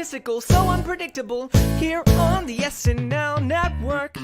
mystical, so unpredictable, here on the SNL Network.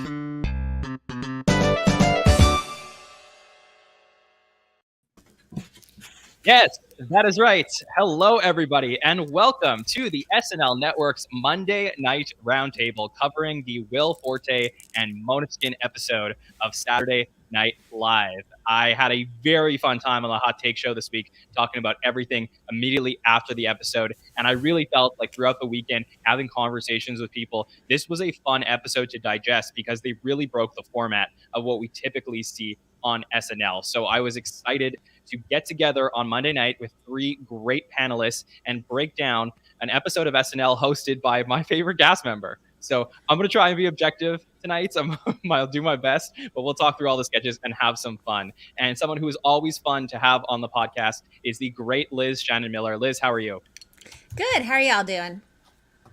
Yes, that is right. Hello, everybody, and welcome to the SNL Network's Monday Night Roundtable covering the Will Forte and Måneskin episode of Saturday Night Live. I had a very fun time on the Hot Take Show this week talking about everything immediately after the episode, and I really felt like throughout the weekend, having conversations with people, this was a fun episode to digest because they really broke the format of what we typically see on SNL. So I was excited to get together on Monday night with three great panelists and break down an episode of SNL hosted by my favorite cast member. So I'm going to try and be objective tonight. I'll do my best, but we'll talk through all the sketches and have some fun. And someone who is always fun to have on the podcast is the great Liz Shannon Miller. Liz, how are you? Good. How are y'all doing?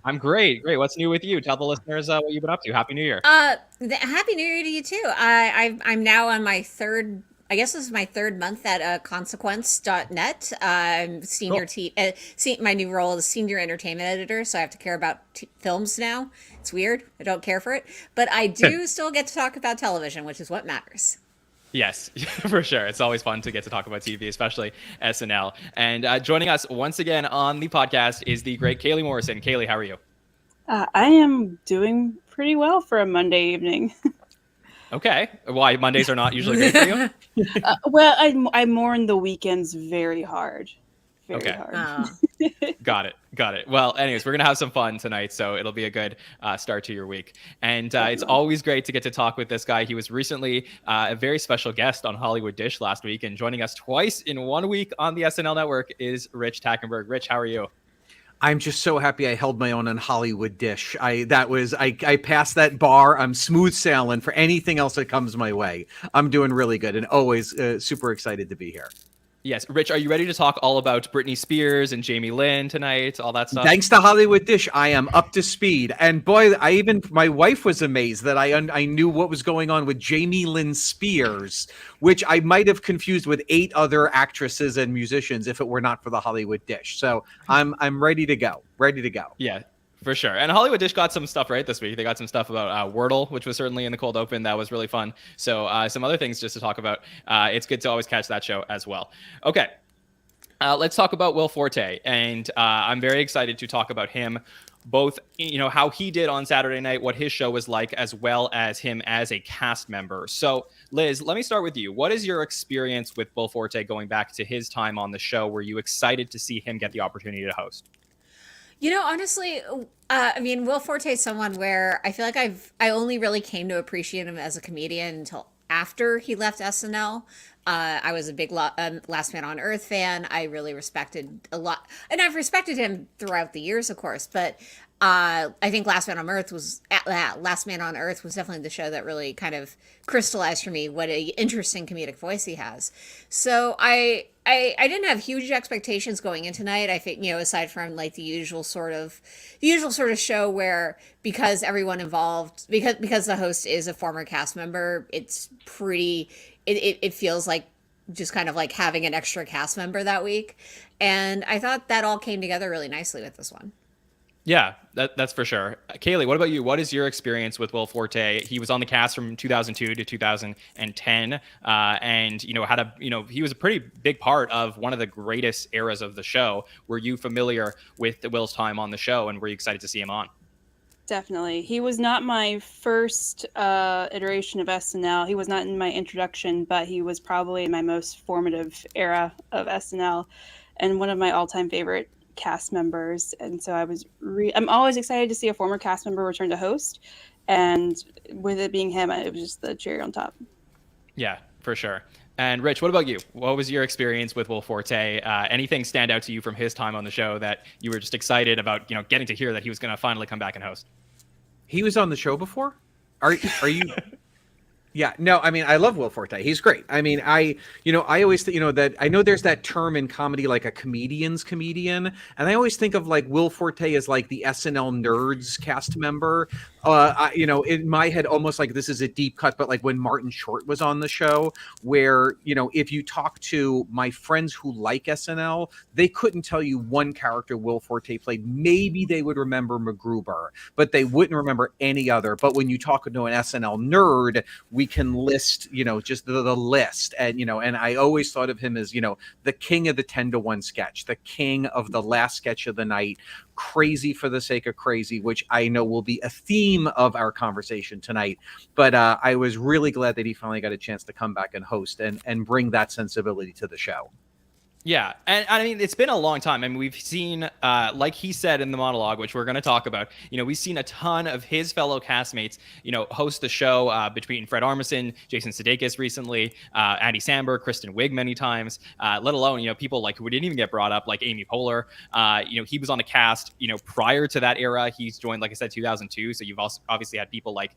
I'm great. Great. What's new with you? Tell the listeners what you've been up to. Happy New Year. Happy New Year to you too. I'm now on my third. I guess this is my third month at consequence.net. I'm senior my new role is senior entertainment editor, so I have to care about films now. It's weird. I don't care for it, but I do still get to talk about television, which is what matters. Yes, for sure. It's always fun to get to talk about TV, especially SNL. And joining us once again on the podcast is the great Kaley Morrison. Kaley, how are you? I am doing pretty well for a Monday evening. Okay. Why? Mondays are not usually great for you? Well, I mourn the weekends very hard. Very hard. Got it. Well, anyways, we're going to have some fun tonight, so it'll be a good start to your week. And it's always great to get to talk with this guy. He was recently a very special guest on Hollywood Dish last week, and joining us twice in 1 week on the SNL Network is Rich Tackenberg. Rich, how are you? I'm just so happy I held my own on Hollywood Dish. I passed that bar. I'm smooth sailing for anything else that comes my way. I'm doing really good and always super excited to be here. Yes. Rich, are you ready to talk all about Britney Spears and Jamie Lynn tonight, all that stuff? Thanks to Hollywood Dish, I am up to speed. And boy, my wife was amazed that I knew what was going on with Jamie Lynn Spears, which I might have confused with 8 other actresses and musicians if it were not for the Hollywood Dish. So I'm ready to go. Yeah. For sure. And Hollywood Dish got some stuff right this week. They got some stuff about Wordle, which was certainly in the cold open. That was really fun. So some other things just to talk about. It's good to always catch that show as well. Okay. Let's talk about Will Forte. And I'm very excited to talk about him, both, how he did on Saturday night, what his show was like, as well as him as a cast member. So, Liz, let me start with you. What is your experience with Will Forte going back to his time on the show? Were you excited to see him get the opportunity to host? Honestly, Will Forte is someone where I feel like I only really came to appreciate him as a comedian until after he left SNL. I was a big Last Man on Earth fan. I really respected a lot, and I've respected him throughout the years, of course. But I think Last Man on Earth was definitely the show that really kind of crystallized for me what an interesting comedic voice he has. So I didn't have huge expectations going in tonight. I think, aside from like the usual sort of show where because everyone involved, because the host is a former cast member, it's pretty, it feels like just kind of like having an extra cast member that week. And I thought that all came together really nicely with this one. Yeah, that's for sure. Kaley, what about you? What is your experience with Will Forte? He was on the cast from 2002 to 2010, and he was a pretty big part of one of the greatest eras of the show. Were you familiar with Will's time on the show, and were you excited to see him on? Definitely. He was not my first iteration of SNL. He was not in my introduction, but he was probably my most formative era of SNL, and one of my all-time favorite cast members. And so I'm always excited to see a former cast member return to host, and with it being him, it was just the cherry on top. Yeah, for sure. And Rich, what about you? What was your experience with Will Forte? Anything stand out to you from his time on the show that you were just excited about, getting to hear that he was going to finally come back and host? He was on the show before? Are you Yeah, no, I mean, I love Will Forte. He's great. I mean, I always, that I know there's that term in comedy, like a comedian's comedian. And I always think of like Will Forte as like the SNL Nerds cast member. In my head, almost like this is a deep cut, but like when Martin Short was on the show, where, if you talk to my friends who like SNL, they couldn't tell you one character Will Forte played. Maybe they would remember McGruber, but they wouldn't remember any other. But when you talk to an SNL nerd, we can list, just the list. And I always thought of him as, the king of the 10-to-1 sketch, the king of the last sketch of the night, crazy for the sake of crazy, which I know will be a theme of our conversation tonight. But I was really glad that he finally got a chance to come back and host and bring that sensibility to the show. Yeah, and I mean, it's been a long time. I mean, we've seen, like he said in the monologue, which we're going to talk about, we've seen a ton of his fellow castmates, host the show between Fred Armisen, Jason Sudeikis recently, Andy Samberg, Kristen Wiig many times, let alone, people like who didn't even get brought up, like Amy Poehler. He was on the cast, prior to that era. He's joined, like I said, 2002. So you've also obviously had people like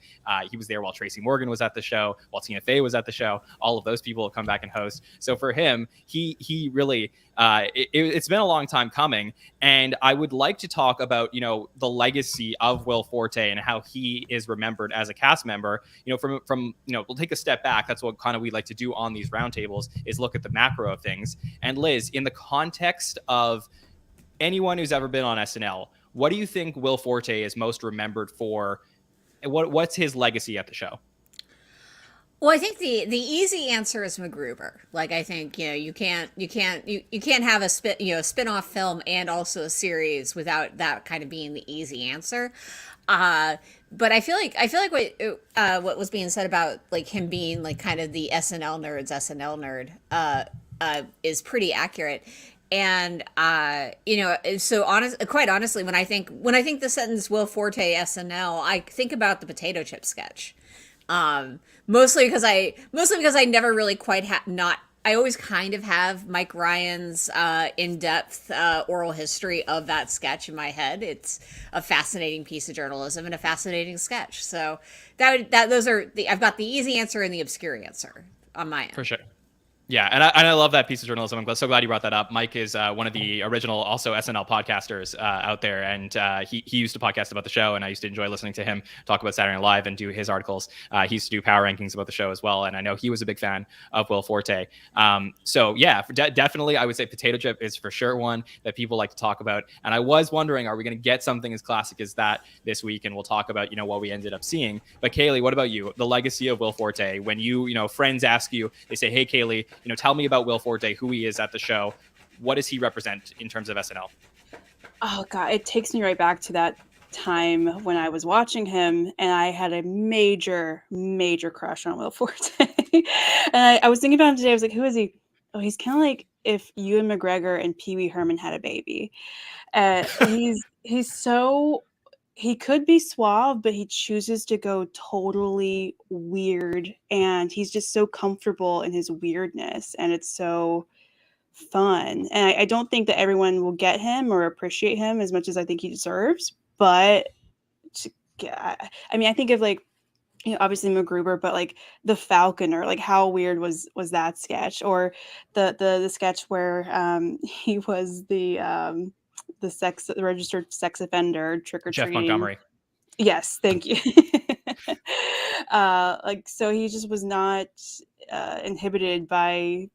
he was there while Tracy Morgan was at the show, while Tina Fey was at the show. All of those people have come back and host. So for him, he really it's been a long time coming, and I would like to talk about the legacy of Will Forte and how he is remembered as a cast member. From we'll take a step back. That's what kind of we like to do on these roundtables, is look at the macro of things. And Liz, in the context of anyone who's ever been on SNL, what do you think Will Forte is most remembered for? What's his legacy at the show? Well, I think the easy answer is McGruber. Like, I think you can't have a spin-off film and also a series without that kind of being the easy answer. But I feel like what was being said about like him being like kind of the SNL nerd is pretty accurate. And quite honestly, when I think the sentence Will Forte SNL, I think about the potato chip sketch. Mostly because I never really quite I always kind of have Mike Ryan's in-depth oral history of that sketch in my head. It's a fascinating piece of journalism and a fascinating sketch. So I've got the easy answer and the obscure answer on my end. For sure. Yeah, and I love that piece of journalism. I'm so glad you brought that up. Mike is one of the original also SNL podcasters out there, and he used to podcast about the show, and I used to enjoy listening to him talk about Saturday Night Live and do his articles. He used to do power rankings about the show as well, and I know he was a big fan of Will Forte. So yeah, definitely I would say potato chip is for sure one that people like to talk about. And I was wondering, are we going to get something as classic as that this week? And we'll talk about what we ended up seeing. But Kaley, what about you? The legacy of Will Forte. When friends ask you, they say, "Hey Kaley, tell me about Will Forte, who he is at the show. What does he represent in terms of SNL?" Oh God, it takes me right back to that time when I was watching him, and I had a major, major crush on Will Forte. And I was thinking about him today. I was like, who is he? Oh, he's kind of like if Ewan McGregor and Pee Wee Herman had a baby. He could be suave, but he chooses to go totally weird, and he's just so comfortable in his weirdness, and it's so fun. And I don't think that everyone will get him or appreciate him as much as I think he deserves, but I think of like, obviously McGruber, but like the Falconer, like how weird was that sketch, or the sketch where he was the registered sex offender trick or treating. Jeff Montgomery. Yes, thank you. So he just was not inhibited by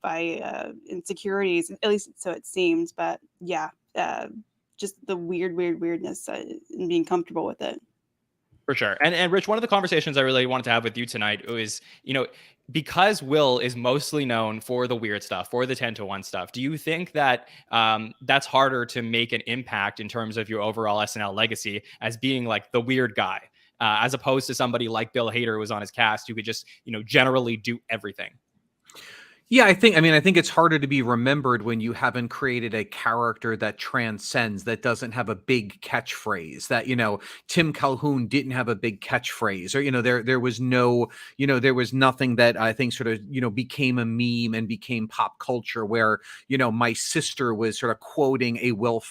insecurities, at least so it seems. But yeah, just the weirdness and being comfortable with it. For sure. And Rich, one of the conversations I really wanted to have with you tonight is, because Will is mostly known for the weird stuff, for the 10-to-1 stuff, do you think that that's harder to make an impact in terms of your overall SNL legacy as being like the weird guy, as opposed to somebody like Bill Hader who was on his cast who could just, generally do everything? Yeah, I think it's harder to be remembered when you haven't created a character that transcends, that doesn't have a big catchphrase. That, Tim Calhoun didn't have a big catchphrase, or there was no, there was nothing that I think sort of became a meme and became pop culture, where my sister was sort of quoting a Will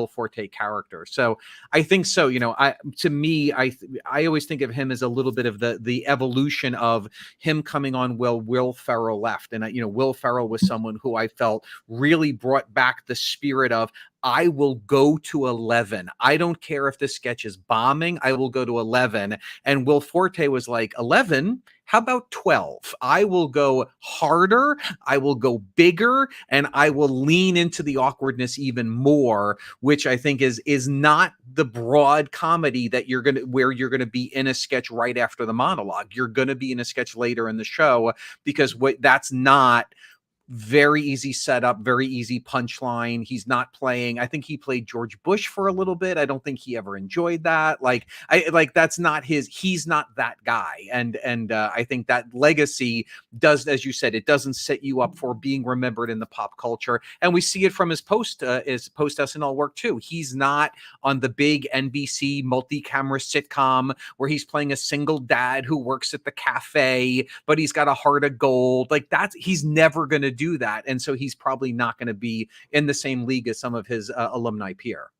Forte character. So I think so. To me, I always think of him as a little bit of the evolution of him coming on Will Ferrell left. And Will Ferrell was someone who I felt really brought back the spirit of, I will go to 11. I don't care if this sketch is bombing. I will go to 11. And Will Forte was like, 11? How about 12? I will go harder. I will go bigger, and I will lean into the awkwardness even more, which I think is not the broad comedy that where you're going to be in a sketch right after the monologue. You're going to be in a sketch later in the show, because that's not very easy setup, very easy punchline. He's not playing. I think he played George Bush for a little bit. I don't think he ever enjoyed that. That's not his. He's not that guy. And I think that legacy does, as you said, it doesn't set you up for being remembered in the pop culture. And we see it from his post SNL work too. He's not on the big NBC multi-camera sitcom where he's playing a single dad who works at the cafe, but he's got a heart of gold. He's never going to do that, and so he's probably not going to be in the same league as some of his alumni peer.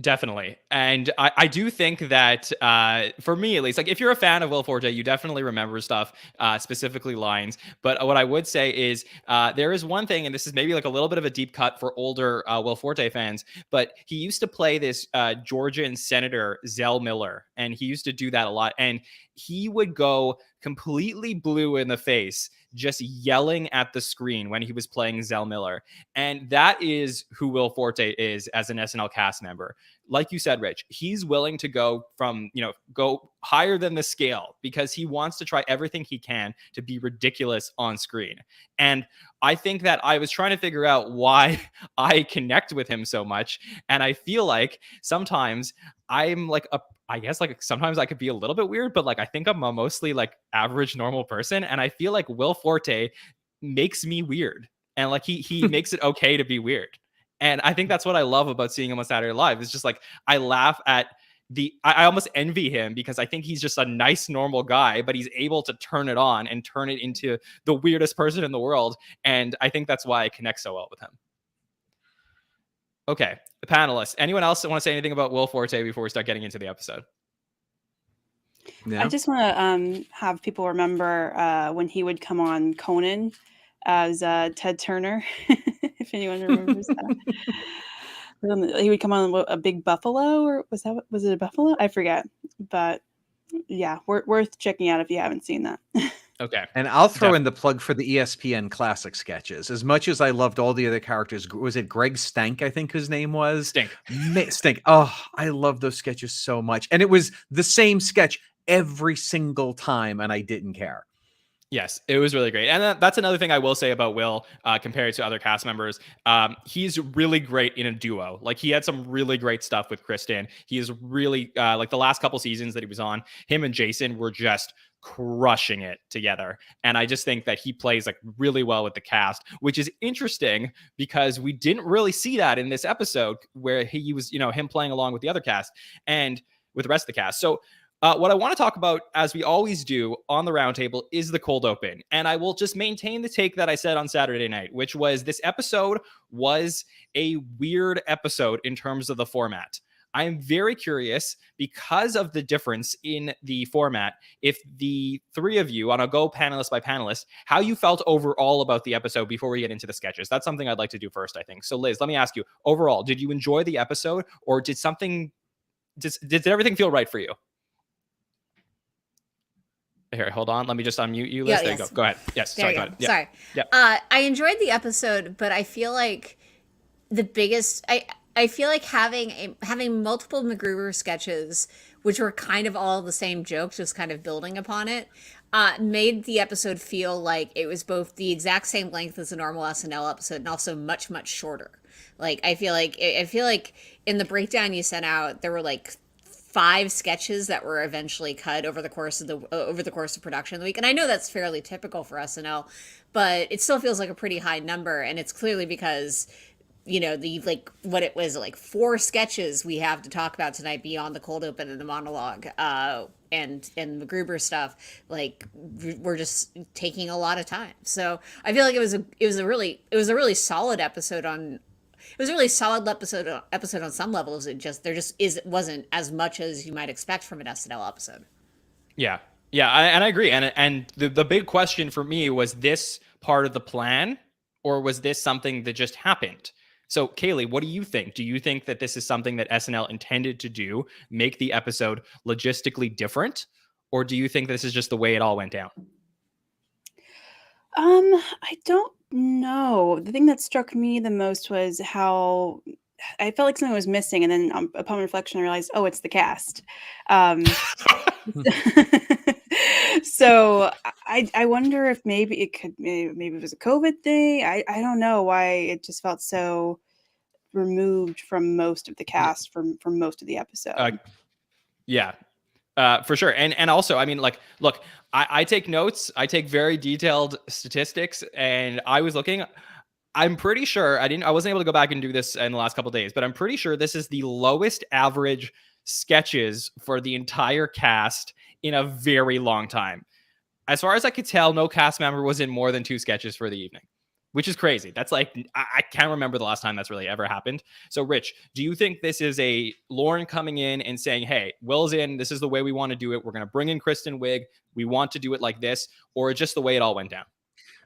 Definitely. And I do think that for me, at least, if you're a fan of Will Forte, you definitely remember stuff, specifically lines. But what I would say is there is one thing, and this is maybe a little bit of a deep cut for older Will Forte fans, but he used to play this Georgian senator, Zell Miller, and he used to do that a lot. And he would go completely blue in the face just yelling at the screen when he was playing Zell Miller. And that is who Will Forte is as an SNL cast member. Like you said, Rich, he's willing to go go higher than the scale because he wants to try everything he can to be ridiculous on screen. And I think that I was trying to figure out why I connect with him so much. And I feel like sometimes I'm sometimes I could be a little bit weird, but I think I'm a mostly average normal person. And I feel like Will Forte makes me weird. And he makes it okay to be weird. And I think that's what I love about seeing him on Saturday Night Live. It's just I laugh at I almost envy him because I think he's just a nice, normal guy, but he's able to turn it on and turn it into the weirdest person in the world. And I think that's why I connect so well with him. Okay, the panelists. Anyone else that want to say anything about Will Forte before we start getting into the episode? Yeah. I just want to have people remember when he would come on Conan as Ted Turner, if anyone remembers that. He would come on a big buffalo, or was it a buffalo? I forget. But yeah, worth checking out if you haven't seen that. Okay. And I'll throw in the plug for the ESPN classic sketches. As much as I loved all the other characters, was it Greg Stank, I think his name was? Stink. Oh, I love those sketches so much. And it was the same sketch every single time, and I didn't care. Yes, it was really great. And that's another thing I will say about Will compared to other cast members. He's really great in a duo. He had some really great stuff with Kristen. He is really, the last couple seasons that he was on, him and Jason were just crushing it together. And I just think that he plays really well with the cast, which is interesting because we didn't really see that in this episode where he was, him playing along with the other cast and with the rest of the cast. So what I want to talk about, as we always do on the roundtable, is the cold open. And I will just maintain the take that I said on Saturday night, which was this episode was a weird episode in terms of the format. I am very curious, because of the difference in the format, if the three of you, and I'll go panelist by panelist, how you felt overall about the episode before we get into the sketches. That's something I'd like to do first, I think. So Liz, let me ask you, overall, did you enjoy the episode, or did everything feel right for you? Here, hold on. Let me just unmute you, Liz. Yeah, there yes. you go. Go ahead. Yes. There sorry. you Go go. ahead. Yeah. Sorry. Yeah. I enjoyed the episode, but I feel like the biggest I feel like having multiple Mcgruber sketches, which were kind of all the same jokes, just kind of building upon it, made the episode feel like it was both the exact same length as a normal SNL episode and also much, much shorter. I feel like in the breakdown you sent out, there were 5 sketches that were eventually cut over the course of production of the week. And I know that's fairly typical for SNL, but it still feels like a pretty high number, and it's clearly because the what it was, like 4 sketches we have to talk about tonight beyond the cold open and the monologue, and Mcgruber stuff. Like, we're just taking a lot of time. So I feel like it was a really solid episode on. It was a really solid episode on some levels. It wasn't as much as you might expect from an SNL episode. Yeah, and I agree. And the big question for me was, this part of the plan, or was this something that just happened? So, Kaley, what do you think? Do you think that this is something that SNL intended to do, make the episode logistically different, or do you think this is just the way it all went down? I don't know. The thing that struck me the most was how I felt like something was missing, and then upon reflection, I realized, oh, it's the cast. So I wonder if maybe it was a COVID thing. I don't know why it just felt so removed from most of the cast from most of the episode. Yeah. For sure. And also, I mean, like, look, I take notes. I take very detailed statistics, and I was looking. I'm pretty sure I wasn't able to go back and do this in the last couple of days, but I'm pretty sure this is the lowest average sketches for the entire cast in a very long time. As far as I could tell, no cast member was in more than 2 sketches for the evening, which is crazy. That's like, I can't remember the last time that's really ever happened. So, Rich, do you think this is a Lauren coming in and saying, hey, Will's in, this is the way we want to do it, we're going to bring in Kristen Wiig, we want to do it like this, or just the way it all went down?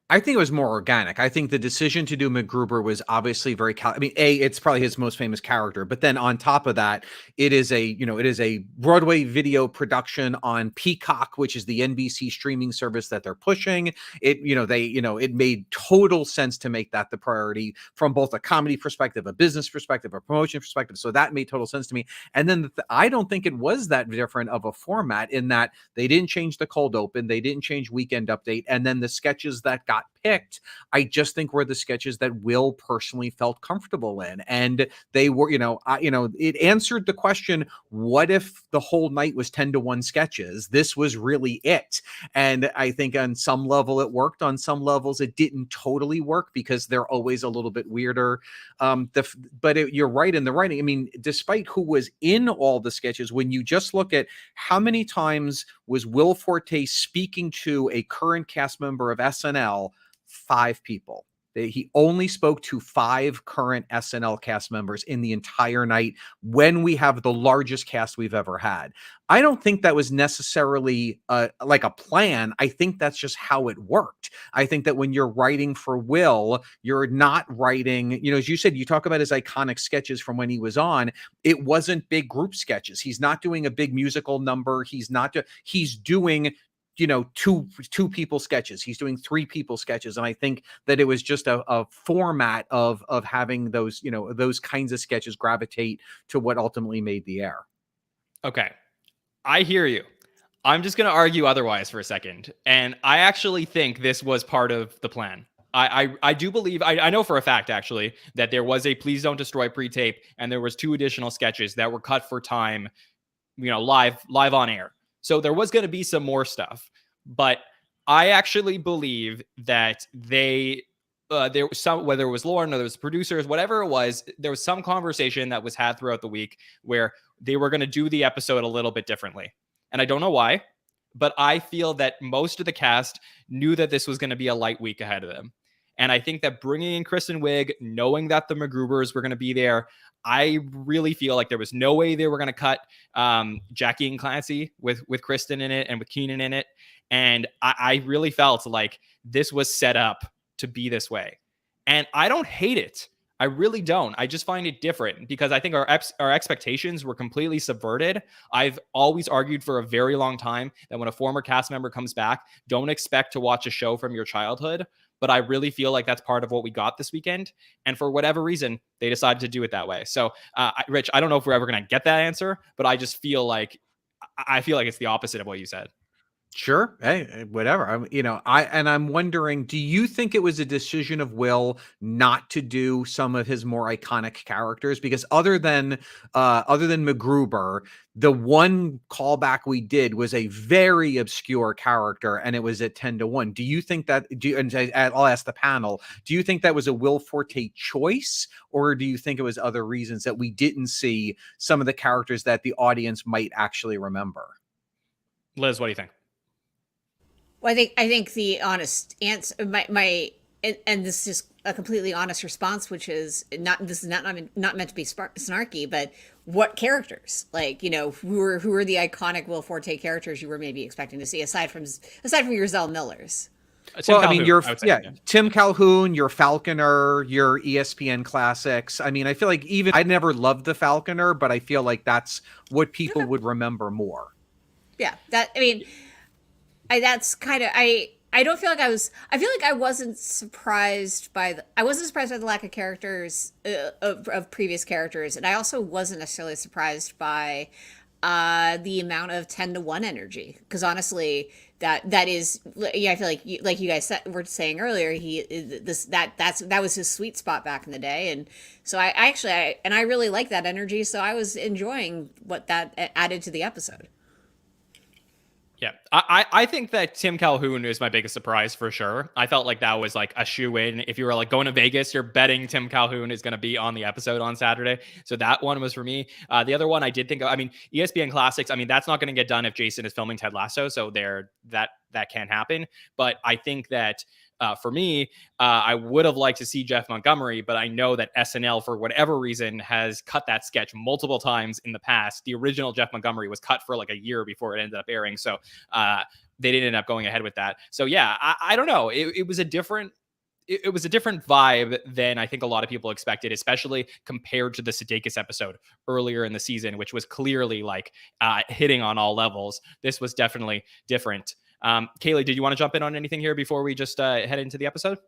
I think it was more organic. I think the decision to do Mcgruber was obviously very. It's probably his most famous character, but then on top of that, it is a Broadway video production on Peacock, which is the NBC streaming service that they're pushing. It made total sense to make that the priority from both a comedy perspective, a business perspective, a promotion perspective. So that made total sense to me. And then I don't think it was that different of a format, in that they didn't change the cold open, they didn't change Weekend Update, and then the sketches that got picked, I just think were the sketches that Will personally felt comfortable in. And they were, it answered the question, what if the whole night was 10-1 sketches? This was really it. And I think on some level it worked. On some levels it didn't totally work, because they're always a little bit weirder. You're right in the writing. I mean, despite who was in all the sketches, when you just look at how many times was Will Forte speaking to a current cast member of SNL, 5 people. He only spoke to 5 current SNL cast members in the entire night, when we have the largest cast we've ever had. I don't think that was necessarily like a plan. I think that's just how it worked. I think that when you're writing for Will, you're not writing, as you said, you talk about his iconic sketches from when he was on. It wasn't big group sketches. He's not doing a big musical number. He's doing two people sketches. He's doing 3 people sketches. And I think that it was just a format of having those, those kinds of sketches gravitate to what ultimately made the air. Okay. I hear you. I'm just going to argue otherwise for a second. And I actually think this was part of the plan. I do believe, I know for a fact, actually, that there was a Please Don't Destroy pre-tape, and there was 2 additional sketches that were cut for time, live on air. So there was going to be some more stuff, but I actually believe that there was some, whether it was Lauren or there was producers, whatever it was, there was some conversation that was had throughout the week where they were going to do the episode a little bit differently. And I don't know why, but I feel that most of the cast knew that this was going to be a light week ahead of them. And I think that bringing in Kristen Wiig, knowing that the Mcgrubers were going to be there, I really feel like there was no way they were going to cut Jackie and Clancy with Kristen in it and with Keenan in it. And I really felt like this was set up to be this way. And I don't hate it. I really don't. I just find it different, because I think our expectations were completely subverted. I've always argued for a very long time that when a former cast member comes back, don't expect to watch a show from your childhood. But I really feel like that's part of what we got this weekend. And for whatever reason, they decided to do it that way. So, Rich, I don't know if we're ever going to get that answer, but I just feel like, it's the opposite of what you said. Sure. Hey, whatever. I'm wondering, do you think it was a decision of Will not to do some of his more iconic characters? Because other than Mcgruber, the one callback we did was a very obscure character, and it was at 10-1. Do you think that? I'll ask the panel. Do you think that was a Will Forte choice, or do you think it was other reasons that we didn't see some of the characters that the audience might actually remember? Liz, what do you think? Well, I think the honest answer, and this is a completely honest response, which is this is not meant to be snarky, but what characters, like, who are the iconic Will Forte characters you were maybe expecting to see aside from your Zell Millers? Tim Calhoun, Tim Calhoun, your Falconer, your ESPN classics. I mean, I feel like I never loved the Falconer, but I feel like that's what people would remember more. Yeah, that's kind of I don't feel like I feel like I wasn't surprised by the lack of characters of previous characters, and I also wasn't necessarily surprised by the amount of 10-1 energy, because honestly that is, I feel like you guys were saying earlier, that was his sweet spot back in the day, and so I really like that energy, so I was enjoying what that added to the episode. Yeah, I think that Tim Calhoun is my biggest surprise for sure. I felt like that was like a shoe-in. If you were like going to Vegas, you're betting Tim Calhoun is going to be on the episode on Saturday. So that one was for me. The other one I did think, ESPN Classics, that's not going to get done if Jason is filming Ted Lasso. So that can't happen. But I think that for me, I would have liked to see Jeff Montgomery, but I know that SNL, for whatever reason, has cut that sketch multiple times in the past. The original Jeff Montgomery was cut for like a year before it ended up airing. So they didn't end up going ahead with that. So yeah, I don't know. It was a different vibe than I think a lot of people expected, especially compared to the Sudeikis episode earlier in the season, which was clearly like hitting on all levels. This was definitely different. Kaley, did you want to jump in on anything here before we just head into the episode?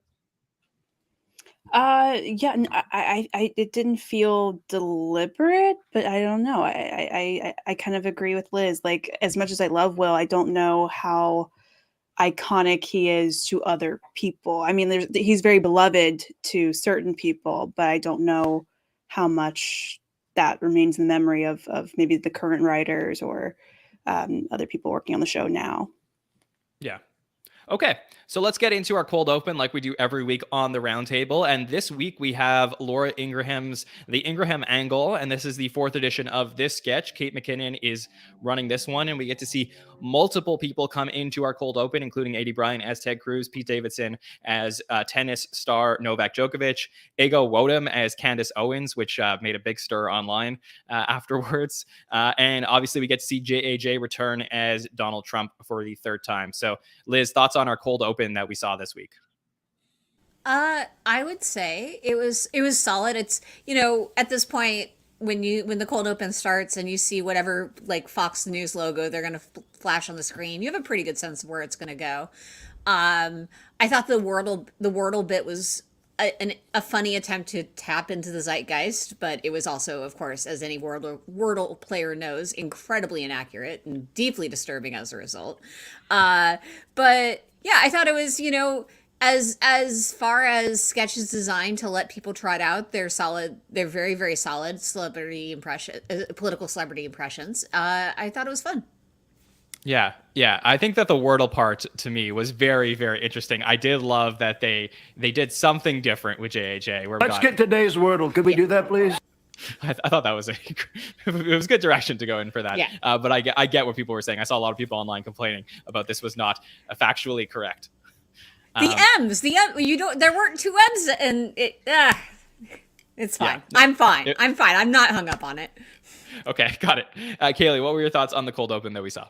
Yeah, it didn't feel deliberate, but I don't know. I kind of agree with Liz. Like, as much as I love Will, I don't know how iconic he is to other people. I mean, he's very beloved to certain people, but I don't know how much that remains in the memory of maybe the current writers or other people working on the show now. Yeah. Okay, so let's get into our cold open like we do every week on the Roundtable. And this week we have Laura Ingraham's The Ingraham Angle, and this is the 4th edition of this sketch. Kate McKinnon is running this one, and we get to see multiple people come into our cold open, including A.D. Bryan as Ted Cruz, Pete Davidson as tennis star Novak Djokovic, Ego Wodum as Candace Owens, which made a big stir online afterwards. And obviously we get to see J.A.J. return as Donald Trump for the 3rd time. So Liz, thoughts on our cold open that we saw this week? I would say it was solid. It's, at this point, when the cold open starts and you see whatever like Fox News logo they're going to flash on the screen, you have a pretty good sense of where it's going to go. I thought the Wordle bit was a funny attempt to tap into the zeitgeist, but it was also, of course, as any Wordle player knows, incredibly inaccurate and deeply disturbing as a result. But yeah, I thought it was, as far as sketches designed to let people trot out, they're solid. They're very, very solid political celebrity impressions. I thought it was fun. Yeah. I think that the Wordle part to me was very, very interesting. I did love that they did something different with JAJ. Let's get today's Wordle. Could we do that, please? I thought that was it was a good direction to go in for that. Yeah. But I get what people were saying. I saw a lot of people online complaining about this was not factually correct. There weren't 2 M's, and it's fine. Yeah. I'm fine. I'm not hung up on it. Okay, got it. Kaley, what were your thoughts on the cold open that we saw?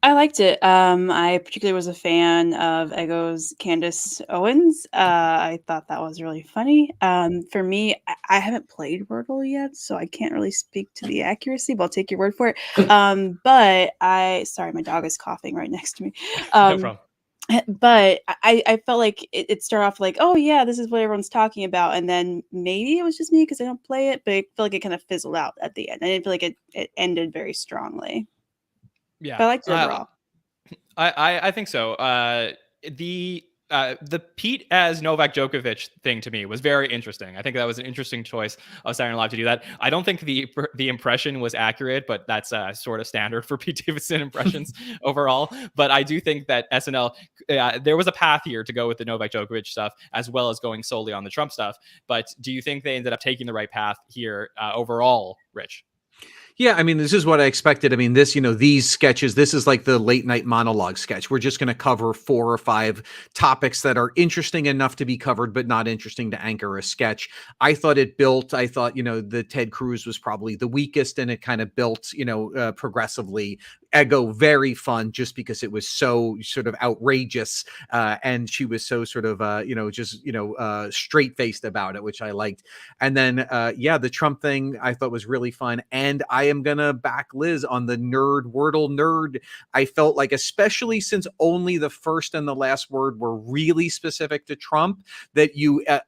I liked it. I particularly was a fan of Ego's Candace Owens. I thought that was really funny. For me, I haven't played Wordle yet, so I can't really speak to the accuracy, but I'll take your word for it. Sorry, my dog is coughing right next to me. No problem. But I felt like it started off like, oh yeah, this is what everyone's talking about, and then maybe it was just me because I don't play it, but I feel like it kind of fizzled out at the end. I didn't feel like it ended very strongly. Yeah, but I liked it overall. I think so. The Pete as Novak Djokovic thing to me was very interesting. I think that was an interesting choice of Saturday Night Live to do that. I don't think the impression was accurate, but that's sort of standard for Pete Davidson impressions overall. But I do think that SNL, there was a path here to go with the Novak Djokovic stuff as well as going solely on the Trump stuff. But do you think they ended up taking the right path here overall, Rich? Yeah, I mean, this is what I expected. I mean, this, these sketches, this is like the late night monologue sketch. We're just going to cover 4 or 5 topics that are interesting enough to be covered, but not interesting to anchor a sketch. I thought, the Ted Cruz was probably the weakest, and it kind of built, progressively. Ego, very fun, just because it was so sort of outrageous, and she was so sort of, straight faced about it, which I liked. And then, the Trump thing I thought was really fun. And I am going to back Liz on the Wordle nerd. I felt like, especially since only the first and the last word were really specific to Trump, that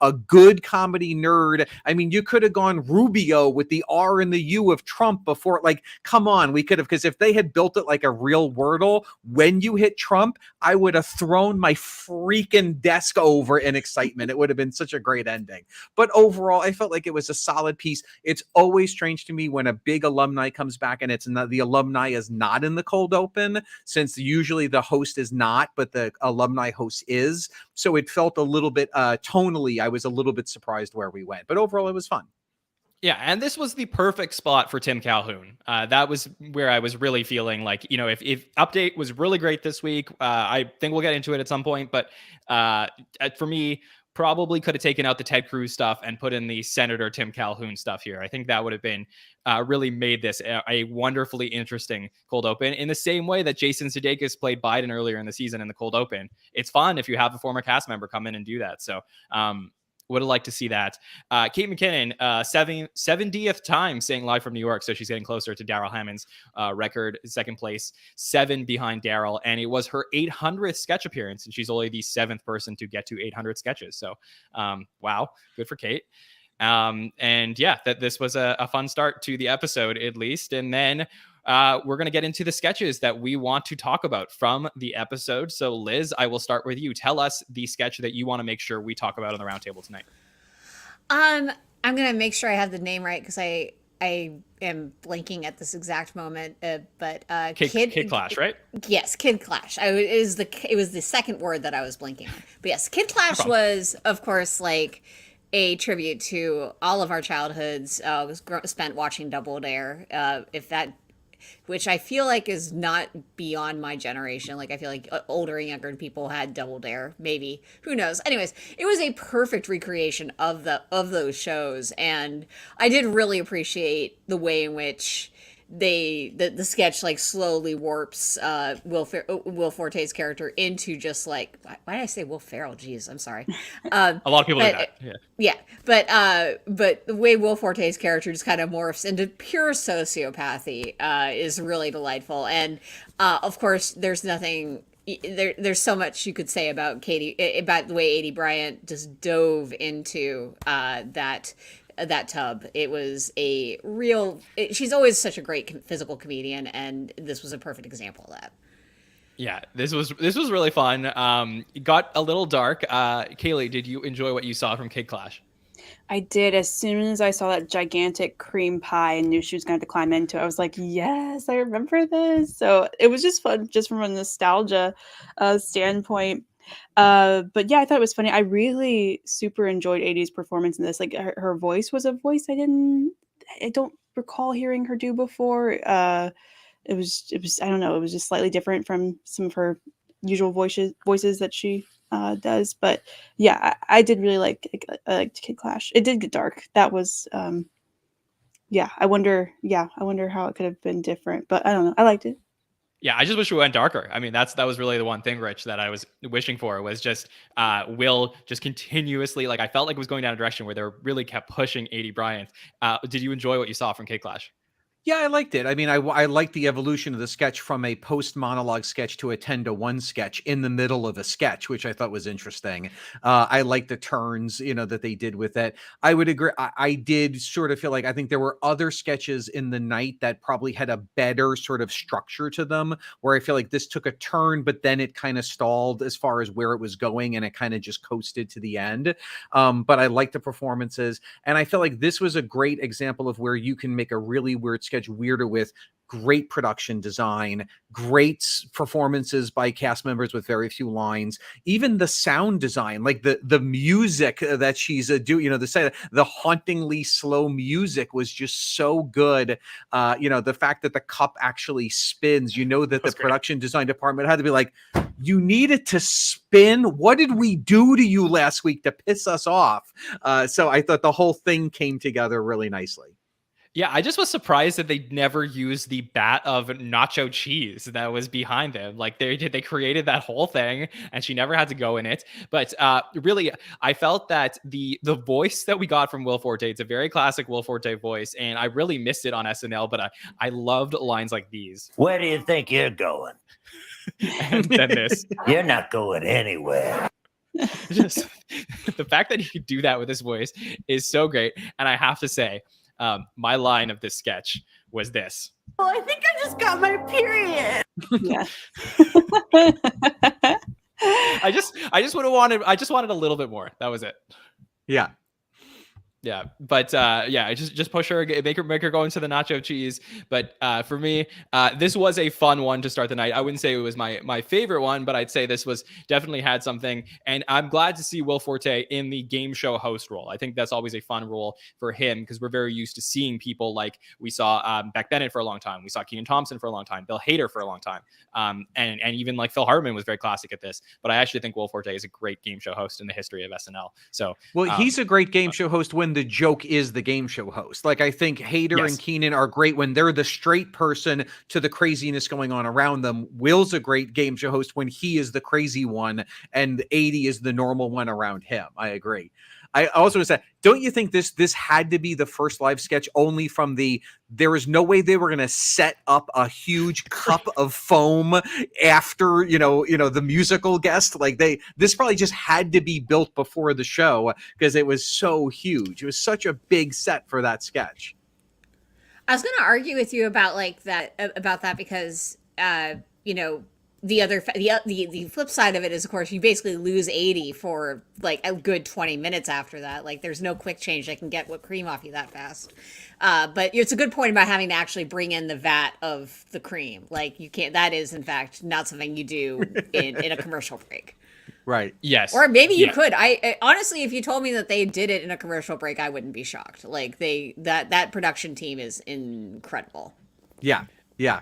a good comedy nerd, I mean, you could have gone Rubio with the R and the U of Trump before. Like, come on, we could have, because if they had built it like a real Wordle, when you hit Trump, I would have thrown my freaking desk over in excitement. It would have been such a great ending. But overall, I felt like it was a solid piece. It's always strange to me when a big alumni comes back and it's not, the alumni is not in the cold open, since usually the host is not, but the alumni host is. So it felt a little bit tonally, I was a little bit surprised where we went. But overall, it was fun. Yeah, and this was the perfect spot for Tim Calhoun. That was where I was really feeling like, if Update was really great this week, I think we'll get into it at some point. But for me, probably could have taken out the Ted Cruz stuff and put in the Senator Tim Calhoun stuff here. I think that would have been really made this a wonderfully interesting cold open, in the same way that Jason Sudeikis played Biden earlier in the season in the cold open. It's fun if you have a former cast member come in and do that. So, would have liked to see that. Kate McKinnon, 70th time saying live from New York, so she's getting closer to Daryl Hammond's record, second place, 7 behind Daryl, and it was her 800th sketch appearance, and she's only the 7th person to get to 800 sketches. So, wow, good for Kate. That this was a fun start to the episode, at least, and then we're going to get into the sketches that we want to talk about from the episode. So, Liz, I will start with you. Tell us the sketch that you want to make sure we talk about on the roundtable tonight. I'm going to make sure I have the name right, because I am blanking at this exact moment. Kid Clash, right? Yes, Kid Clash. It was the second word that I was blanking on. But yes, Kid Clash was, of course, like a tribute to all of our childhoods. Spent watching Double Dare. Which I feel like is not beyond my generation. Like, I feel like older and younger people had Double Dare, maybe. Who knows? Anyways, it was a perfect recreation of those shows, and I did really appreciate the way in which the sketch like slowly warps Will Forte's character into just like, why did I say Will Ferrell? Jeez, I'm sorry. A lot of people do that. Yeah, but the way Will Forte's character just kind of morphs into pure sociopathy is really delightful. And of course, there's so much you could say about about the way Aidy Bryant just dove into that tub. It was she's always such a great physical comedian, and this was a perfect example of that. Yeah, this was really fun. It got a little dark. Kaley, did you enjoy what you saw from Kid Clash? I did. As soon as I saw that gigantic cream pie and knew she was going to climb into it, I was like, yes, I remember this. So it was just fun, just from a nostalgia standpoint. But yeah, I thought it was funny. I really super enjoyed Aidy's performance in this. Like, her voice was a voice I don't recall hearing her do before. It was I don't know, it was just slightly different from some of her usual voices that she does. But yeah, I did really like Kid Clash. It did get dark. That was I wonder how it could have been different, but I don't know. I liked it. Yeah, I just wish we went darker. I mean, that was really the one thing, Rich, that I was wishing for, was just Will just continuously, like, I felt like it was going down a direction where they really kept pushing Aidy Bryant. Did you enjoy what you saw from Kid Clash? Yeah, I liked it. I mean, I liked the evolution of the sketch from a post-monologue sketch to a 10-to-1 sketch in the middle of a sketch, which I thought was interesting. I liked the turns, that they did with it. I would agree. I did sort of feel like I think there were other sketches in the night that probably had a better sort of structure to them, where I feel like this took a turn, but then it kind of stalled as far as where it was going, and it kind of just coasted to the end. But I liked the performances, and I feel like this was a great example of where you can make a really weird sketch weirder with great production design, great performances by cast members with very few lines, even the sound design, like the music that she's doing, the hauntingly slow music was just so good. The fact that the cup actually spins, that the production design department had to be like, you need it to spin. What did we do to you last week to piss us off? So I thought the whole thing came together really nicely. Yeah, I just was surprised that they never used the bat of nacho cheese that was behind them. Like they created that whole thing, and she never had to go in it. But really, I felt that the voice that we got from Will Forte, it's a very classic Will Forte voice, and I really missed it on SNL. But I loved lines like these. Where do you think you're going? And then this. You're not going anywhere. Just the fact that he could do that with his voice is so great. And I have to say, my line of this sketch was this. Well, I think I just got my period. Yeah. I just wanted a little bit more. That was it. Yeah. Yeah, but just push her, make her go into the nacho cheese. But for me, this was a fun one to start the night. I wouldn't say it was my favorite one, but I'd say this was definitely had something. And I'm glad to see Will Forte in the game show host role. I think that's always a fun role for him, because we're very used to seeing people like we saw Beck Bennett for a long time, we saw Kenan Thompson for a long time, Bill Hader for a long time, and even like Phil Hartman was very classic at this. But I actually think Will Forte is a great game show host in the history of SNL. So he's a great game show host when the joke is the game show host. Like, I think Hader and Kenan are great when they're the straight person to the craziness going on around them. Will's a great game show host when he is the crazy one and 80 is the normal one around him. I agree. I also said, don't you think this had to be the first live sketch only from there was no way they were going to set up a huge cup of foam after, the musical guest. Like this probably just had to be built before the show because it was so huge. It was such a big set for that sketch. I was going to argue with you about that because, the flip side of it is, of course, you basically lose 80 for like a good 20 minutes after that. Like, there's no quick change that can get whipped cream off you that fast. But it's a good point about having to actually bring in the vat of the cream. Like, you can't. That is, in fact, not something you do in a commercial break. Right. Yes. Or maybe you could. I honestly, if you told me that they did it in a commercial break, I wouldn't be shocked. Like, that production team is incredible. Yeah. Yeah.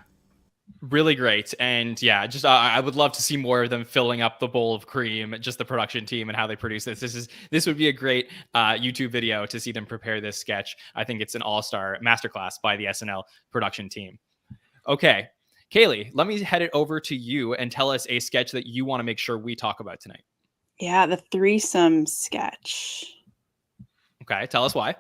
Really great. And yeah, just I would love to see more of them filling up the bowl of cream, just the production team and how they produce this. This would be a great YouTube video to see them prepare this sketch. I think it's an all-star masterclass by the SNL production team. Okay, Kaley, let me head it over to you and tell us a sketch that you want to make sure we talk about tonight. Yeah, the threesome sketch. Okay, tell us why.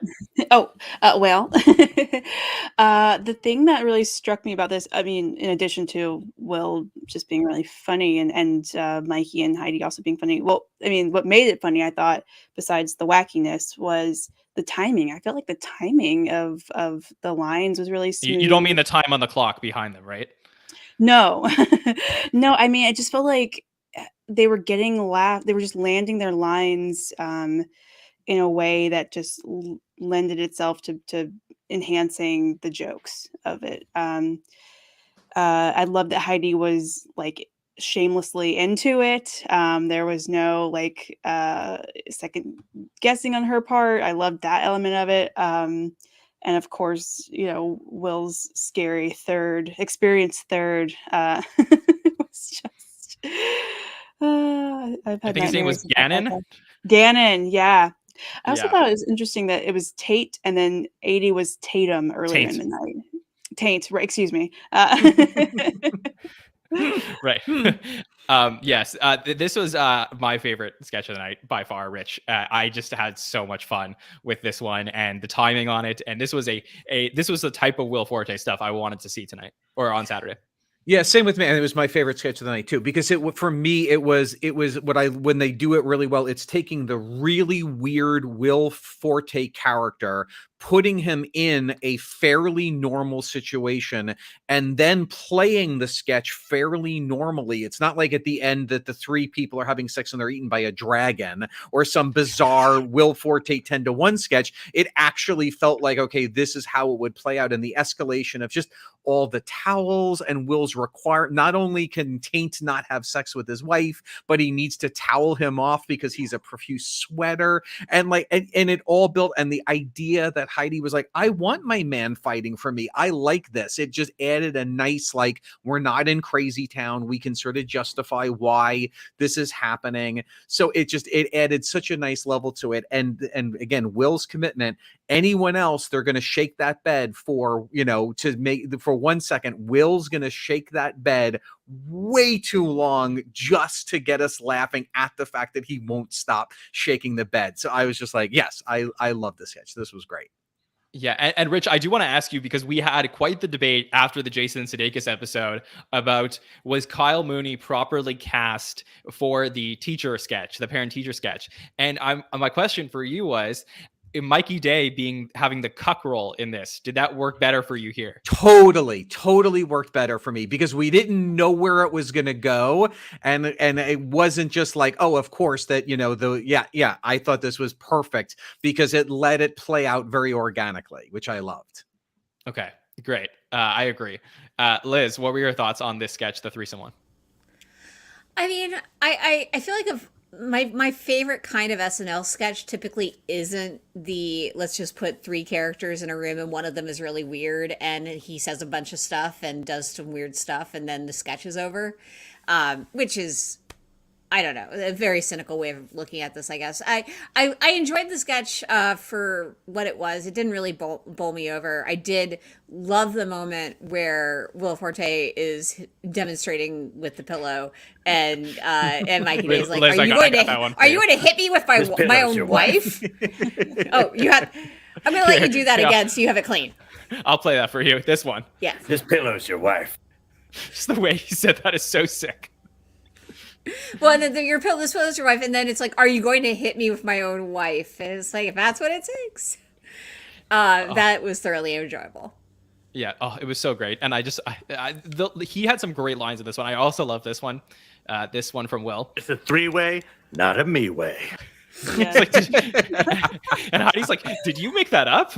Well, the thing that really struck me about this, I mean, in addition to Will just being really funny and Mikey and Heidi also being funny. Well, I mean, what made it funny, I thought, besides the wackiness, was the timing. I felt like the timing of the lines was really smooth. You don't mean the time on the clock behind them, right? No, no. I mean, I just felt like they were getting They were just landing their lines in a way that just lended itself to enhancing the jokes of it. I love that Heidi was like shamelessly into it. There was no like second guessing on her part. I loved that element of it. And of course, Will's scary experienced third was just. I think his name was Gannon. Gannon, yeah. I also thought it was interesting that it was Tate and then 80 was Tatum earlier in the night. Taint, right? Excuse me. Right. Yes. This was my favorite sketch of the night by far, Rich. I just had so much fun with this one and the timing on it. And this was this was the type of Will Forte stuff I wanted to see tonight or on Saturday. Yeah, same with me, and it was my favorite sketch of the night too. Because for me, it was when they do it really well. It's taking the really weird Will Forte character, putting him in a fairly normal situation, and then playing the sketch fairly normally. It's not like at the end that the three people are having sex and they're eaten by a dragon or some bizarre Will Forte 10-to-1 sketch. It actually felt like, okay, this is how it would play out, and the escalation of just all the towels and Will's not only can Taint not have sex with his wife, but he needs to towel him off because he's a profuse sweater, and it all built, and the idea that Heidi was like, I want my man fighting for me. I like this. It just added a nice, like, we're not in crazy town. We can sort of justify why this is happening. So it added such a nice level to it. And again, Will's commitment, anyone else, they're going to shake that bed for 1 second. Will's going to shake that bed way too long just to get us laughing at the fact that he won't stop shaking the bed. So I was just like, yes, I love this sketch. This was great. Yeah, and Rich, I do want to ask you, because we had quite the debate after the Jason Sudeikis episode about, was Kyle Mooney properly cast for the teacher sketch, the parent-teacher sketch? And my question for you was, Mikey Day having the cuck role in this, did that work better for you here? Totally worked better for me, because we didn't know where it was going to go, and it wasn't just like, oh, of course that I thought this was perfect, because it let it play out very organically, which I loved. Okay, great. I agree. Liz, what were your thoughts on this sketch, the threesome one? I mean, I feel like my favorite kind of SNL sketch typically isn't the let's just put three characters in a room and one of them is really weird and he says a bunch of stuff and does some weird stuff and then the sketch is over, which is, I don't know, a very cynical way of looking at this, I guess. I enjoyed the sketch for what it was. It didn't really bowl me over. I did love the moment where Will Forte is demonstrating with the pillow, and Mikey Day is like, Liz, "Are you going to hit me with my own wife?" Oh, I'm going to let you do that again, so you have it clean. I'll play that for you. This one. Yeah. This pillow's your wife. Just the way he said that is so sick. Well, and then this pillow's your wife, and then it's like, are you going to hit me with my own wife? And it's like, if that's what it takes. That was thoroughly enjoyable. Yeah, it was so great, and he had some great lines in this one. I also love this one from Will. It's a three-way, not a me-way. Yeah. And Heidi's like, did you make that up?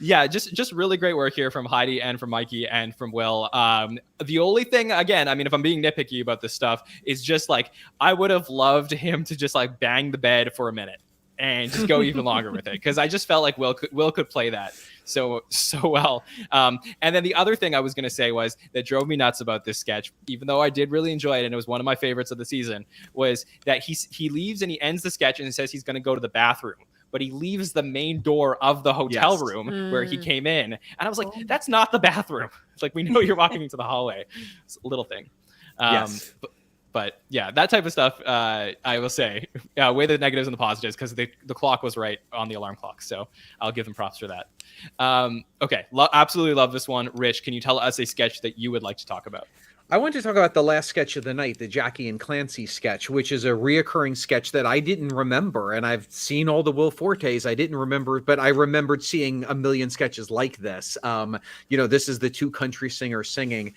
Yeah, just really great work here from Heidi and from Mikey and from Will. The only thing, again, I mean, if I'm being nitpicky about this stuff, is just like, I would have loved him to just like bang the bed for a minute and just go even longer with it, because I just felt like Will could play that so well. And then the other thing I was going to say was that drove me nuts about this sketch, even though I did really enjoy it and it was one of my favorites of the season, was that he leaves and he ends the sketch and he says he's going to go to the bathroom, but he leaves the main door of the hotel room where he came in, and I was like, that's not the bathroom. It's like, we know you're walking into the hallway. It's a little thing. Yes. But yeah, that type of stuff, I will say, weigh the negatives and the positives, because the clock was right on the alarm clock. So I'll give them props for that. Okay, absolutely love this one. Rich, can you tell us a sketch that you would like to talk about? I want to talk about the last sketch of the night, the Jackie and Clancy sketch, which is a reoccurring sketch that I didn't remember. And I've seen all the Will Fortes. I didn't remember, but I remembered seeing a million sketches like this. This is the two country singers singing.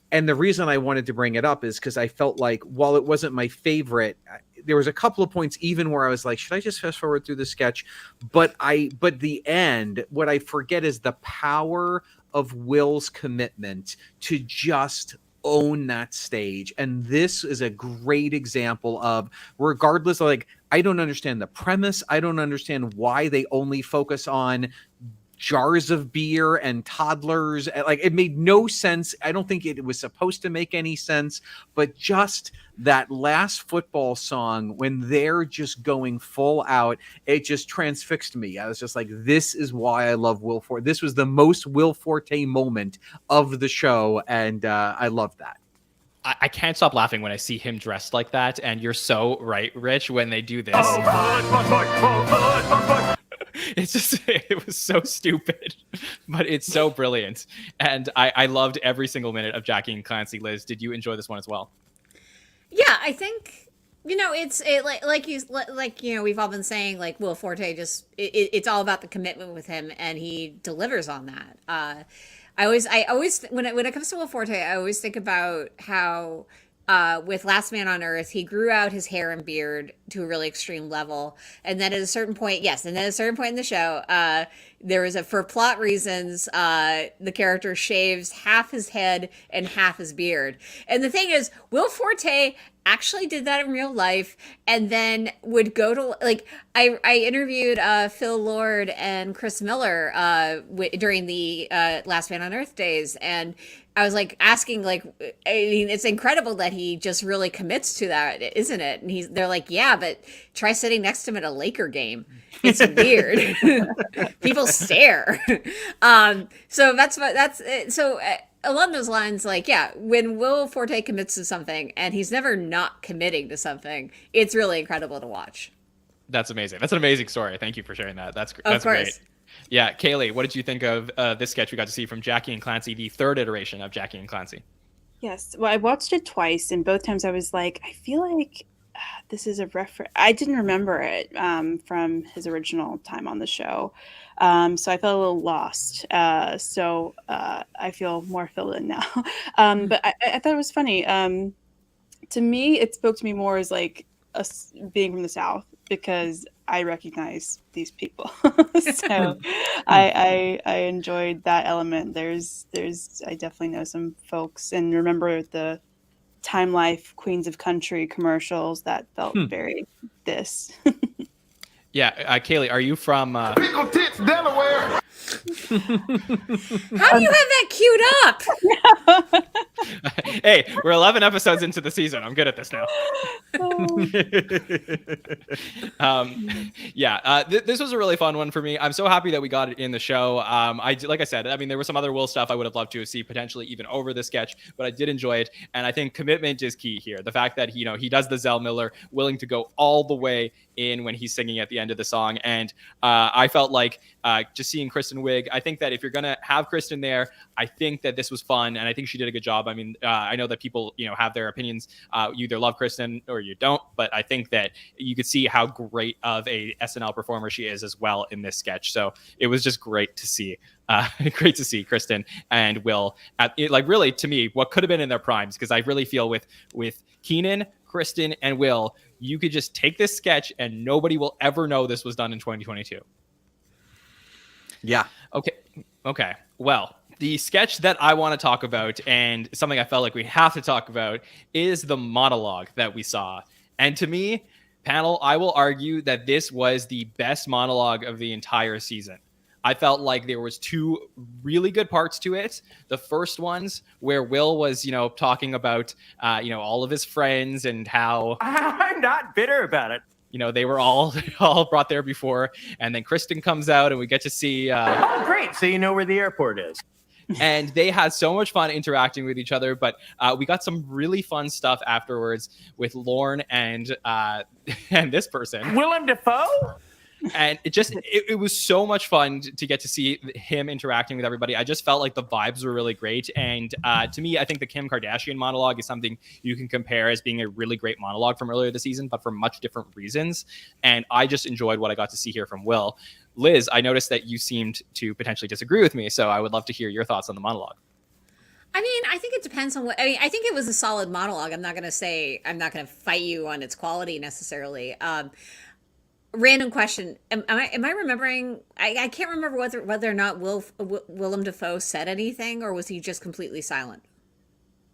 And the reason I wanted to bring it up is because I felt like, while it wasn't my favorite, there was a couple of points even where I was like, should I just fast forward through the sketch? But the end, what I forget is the power of Will's commitment to just own that stage. And this is a great example of, regardless of, like, I don't understand the premise. I don't understand why they only focus on jars of beer and toddlers. Like, it made no sense. I don't think it was supposed to make any sense, but just that last football song, when they're just going full out, it just transfixed me. I was just like, this is why I love Will Forte. This was the most Will Forte moment of the show, and I love that. I can't stop laughing when I see him dressed like that, and you're so right, Rich, when they do this. It's just, it was so stupid, but it's so brilliant. And I loved every single minute of Jackie and Clancy. Liz, did you enjoy this one as well? Yeah, I think, like we've all been saying, like, Will Forte just, it's all about the commitment with him, and he delivers on that. I always when it comes to Will Forte, I always think about how with Last Man on Earth, he grew out his hair and beard to a really extreme level, and then at a certain point, in the show, there was for plot reasons, the character shaves half his head and half his beard. And the thing is, Will Forte actually did that in real life, and then would go to, like, I interviewed Phil Lord and Chris Miller during the Last Man on Earth days, and I was like asking, like, I mean, it's incredible that he just really commits to that, isn't it? And they're like, yeah, but try sitting next to him at a Laker game. It's weird. People stare. So along those lines, like, yeah, when Will Forte commits to something, and he's never not committing to something, it's really incredible to watch. That's amazing. That's an amazing story. Thank you for sharing that. That's of course. Great. Yeah, Kaley, what did you think of this sketch we got to see from Jackie and Clancy, the third iteration of Jackie and Clancy? Yes. Well, I watched it twice, and both times I was like, I feel like this is a reference. I didn't remember it from his original time on the show. So I felt a little lost. So I feel more filled in now. But I thought it was funny. To me, it spoke to me more as like us being from the South, because I recognize these people. So I enjoyed that element. There's I definitely know some folks, and remember the Time Life Queens of Country commercials that felt very this. Yeah, Kaley, are you from Pickle Tits, Delaware. How do you have that queued up? Hey, we're 11 episodes into the season. I'm good at this now. This was a really fun one for me. I'm so happy that we got it in the show. Like I said, I mean, there was some other Will stuff I would have loved to see potentially even over the sketch, but I did enjoy it. And I think commitment is key here. The fact that, he does the Zell Miller, willing to go all the way in when he's singing at the end of the song. And I felt like just seeing Kristen Wiig, I think that if you're going to have Kristen there, I think that this was fun. And I think she did a good job. I mean, I know that people, have their opinions. You either love Kristen or you don't. But I think that you could see how great of a SNL performer she is as well in this sketch. So it was just great to see. Great to see Kristen and Will really, to me, what could have been in their primes, because I really feel with Keenan, Kristen, and Will, you could just take this sketch and nobody will ever know this was done in 2022. Yeah. Okay. Well, the sketch that I want to talk about, and something I felt like we have to talk about, is the monologue that we saw. And to me, panel, I will argue that this was the best monologue of the entire season. I felt like there was two really good parts to it. The first ones where Will was, talking about, all of his friends and how I'm not bitter about it. They were all brought there before. And then Kristen comes out and we get to see. Oh, great. So you know where the airport is. And they had so much fun interacting with each other. But we got some really fun stuff afterwards with Lorne and this person. Willem Dafoe? And it was so much fun to get to see him interacting with everybody. I just felt like the vibes were really great. And to me, I think the Kim Kardashian monologue is something you can compare as being a really great monologue from earlier this season, but for much different reasons. And I just enjoyed what I got to see here from Will. Liz, I noticed that you seemed to potentially disagree with me, so I would love to hear your thoughts on the monologue. I mean, I think it depends on what. I mean, I think it was a solid monologue. I'm not going to fight you on its quality necessarily. Random question: Am I remembering? I can't remember whether or not Willem Dafoe said anything, or was he just completely silent?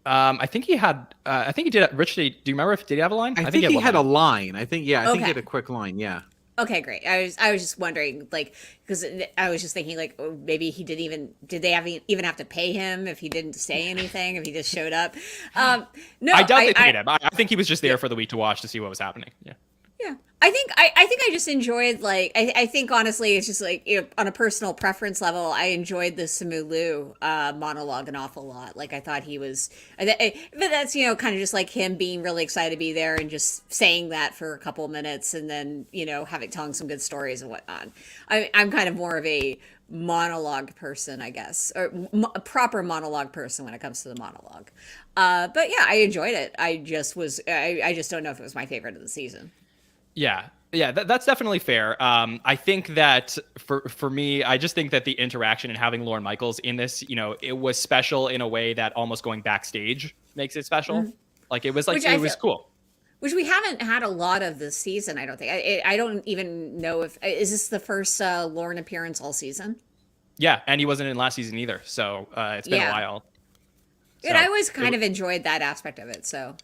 I think he had. I think he did. Rich, do you remember if did he have a line? I think he had a line. I think he had a quick line. Yeah. Okay, great. I was just wondering, like, because I was just thinking, like, oh, maybe he did they even have to pay him if he didn't say anything, if he just showed up? No, I doubt they paid him. I think he was just there for the week to watch to see what was happening. Yeah. Yeah, I think I just enjoyed, like, I think honestly it's just like, you know, on a personal preference level, I enjoyed the Simu Liu monologue an awful lot. Like, I thought he was, but that's, you know, kind of just like him being really excited to be there and just saying that for a couple of minutes and then, you know, telling some good stories and whatnot. I'm kind of more of a monologue person, I guess, or a proper monologue person when it comes to the monologue. But yeah, I enjoyed it. I just don't know if it was my favorite of the season. Yeah, that's definitely fair. I think that for me, I just think that the interaction and having Lorne Michaels in this, you know, it was special in a way that almost going backstage makes it special. Mm-hmm. Like, it was like, it was cool. Which we haven't had a lot of this season, I don't think. I don't even know is this the first Lorne appearance all season? Yeah, and he wasn't in last season either, so it's been a while. So, and I always kind of enjoyed that aspect of it, so.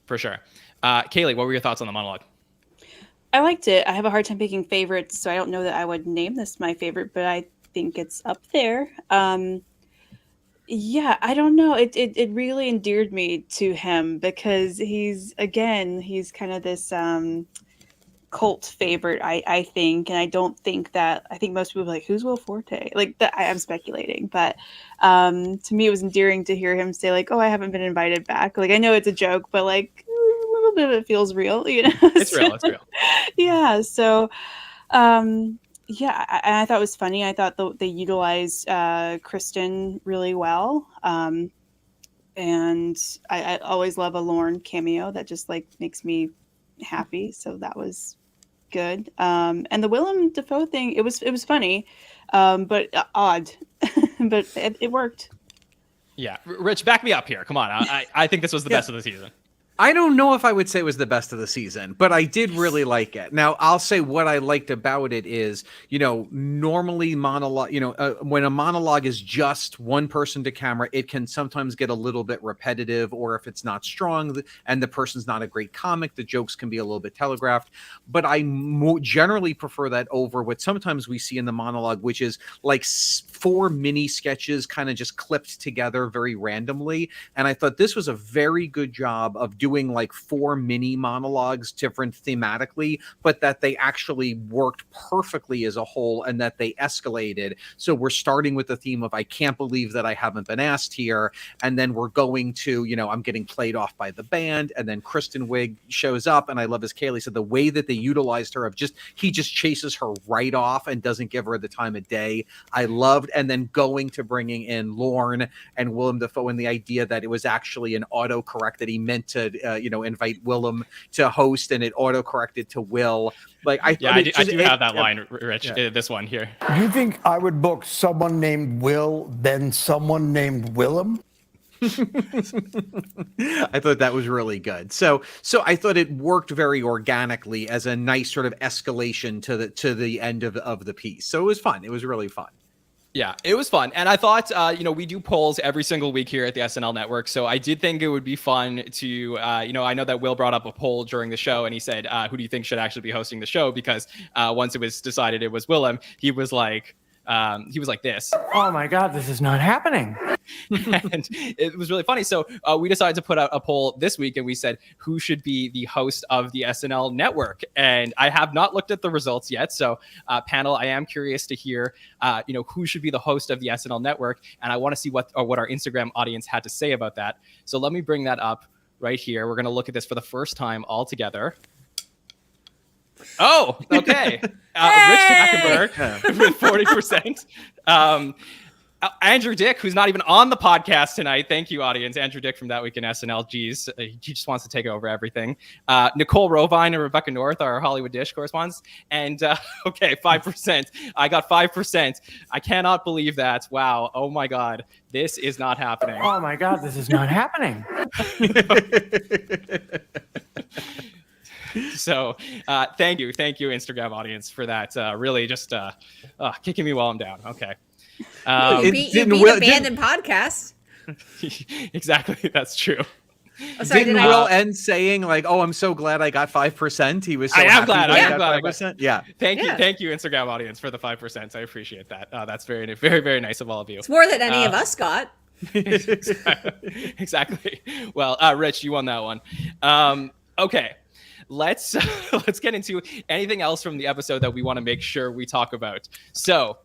For sure. Kaley, what were your thoughts on the monologue? I liked it. I have a hard time picking favorites, so I don't know that I would name this my favorite, but I think it's up there. Yeah, I don't know. It really endeared me to him because he's kind of this cult favorite, I think, and I think most people are like, who's Will Forte? Like, that, I'm speculating, but to me it was endearing to hear him say, like, oh, I haven't been invited back. Like, I know it's a joke, but like, bit of it feels real, you know. It's real. Yeah, so yeah, I thought it was funny. I thought they utilized Kristen really well, and I always love a Lorne cameo. That just like makes me happy, so that was good. And the Willem Dafoe thing, it was funny, but odd. But it worked. Yeah, Rich, back me up here, come on. I think this was the best of the season. I don't know if I would say it was the best of the season, but I did really like it. Now, I'll say what I liked about it is, you know, normally monologue, you know, when a monologue is just one person to camera, it can sometimes get a little bit repetitive, or if it's not strong and the person's not a great comic, the jokes can be a little bit telegraphed. But I generally prefer that over what sometimes we see in the monologue, which is like 4 mini sketches kind of just clipped together very randomly. And I thought this was a very good job of doing like 4 mini monologues, different thematically, but that they actually worked perfectly as a whole and that they escalated. So we're starting with the theme of, I can't believe that I haven't been asked here. And then we're going to, you know, I'm getting played off by the band. And then Kristen Wiig shows up. And I love, as Kaley said, the way that they utilized her he just chases her right off and doesn't give her the time of day. I loved, and then going to bringing in Lorne and Willem Dafoe, and the idea that it was actually an autocorrect, that he meant to invite Willem to host, and it auto-corrected to Will. Like, I do have that line, Rich. This one here. You think I would book someone named Will, then someone named Willem? I thought that was really good. So I thought it worked very organically as a nice sort of escalation to the end of the piece. So it was fun. It was really fun. Yeah, it was fun. And I thought, we do polls every single week here at the SNL Network. So I did think it would be fun to, I know that Will brought up a poll during the show, and he said, who do you think should actually be hosting the show? Because once it was decided it was Willem, he was like this. Oh my God, this is not happening. And it was really funny. So we decided to put out a poll this week, and we said, who should be the host of the SNL Network? And I have not looked at the results yet. So panel, I am curious to hear, who should be the host of the SNL Network. And I want to see what our Instagram audience had to say about that. So let me bring that up right here. We're going to look at this for the first time all together. Oh, okay. Rich Tackenberg with 40%. Andrew Dick, who's not even on the podcast tonight. Thank you, audience. Andrew Dick from That Week in SNL. Geez, he just wants to take over everything. Nicole Rovine and Rebecca North, our Hollywood Dish correspondents. And 5%. I got 5%. I cannot believe that. Wow. Oh my God. This is not happening. Oh my God, this is not happening. So thank you, Instagram audience, for that. Really just kicking me while I'm down. Okay. You beat abandoned podcast. Exactly, that's true. Oh, sorry, Didn't did I- Will end saying like, "Oh, I'm so glad I got 5%"? He was so I am happy glad. that I he am got glad I got 5%. Yeah. Thank Yeah. you, Instagram audience, for the 5%. I appreciate that. That's very, very, very nice of all of you. It's more than any of us got. Exactly. Well, Rich, you won that one. Okay, let's get into anything else from the episode that we want to make sure we talk about. So,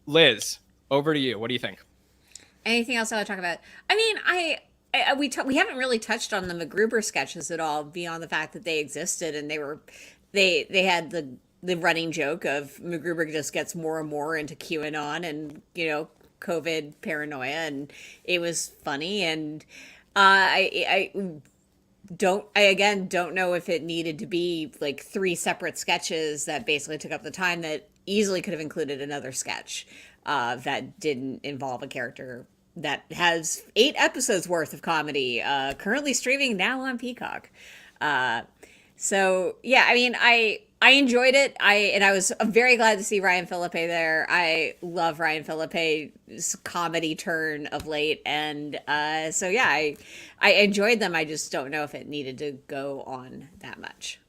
Liz, over to you. What do you think? Anything else I want to talk about? I mean, we haven't really touched on the Mcgruber sketches at all, beyond the fact that they existed and they had the running joke of Mcgruber just gets more and more into QAnon and COVID paranoia, and it was funny. And I again don't know if it needed to be like 3 separate sketches that basically took up the time that easily could have included another sketch that didn't involve a character that has 8 episodes worth of comedy, currently streaming now on Peacock. So yeah, I mean, I enjoyed it. I was very glad to see Ryan Philippe there. I love Ryan Philippe's comedy turn of late, and so yeah, I enjoyed them. I just don't know if it needed to go on that much.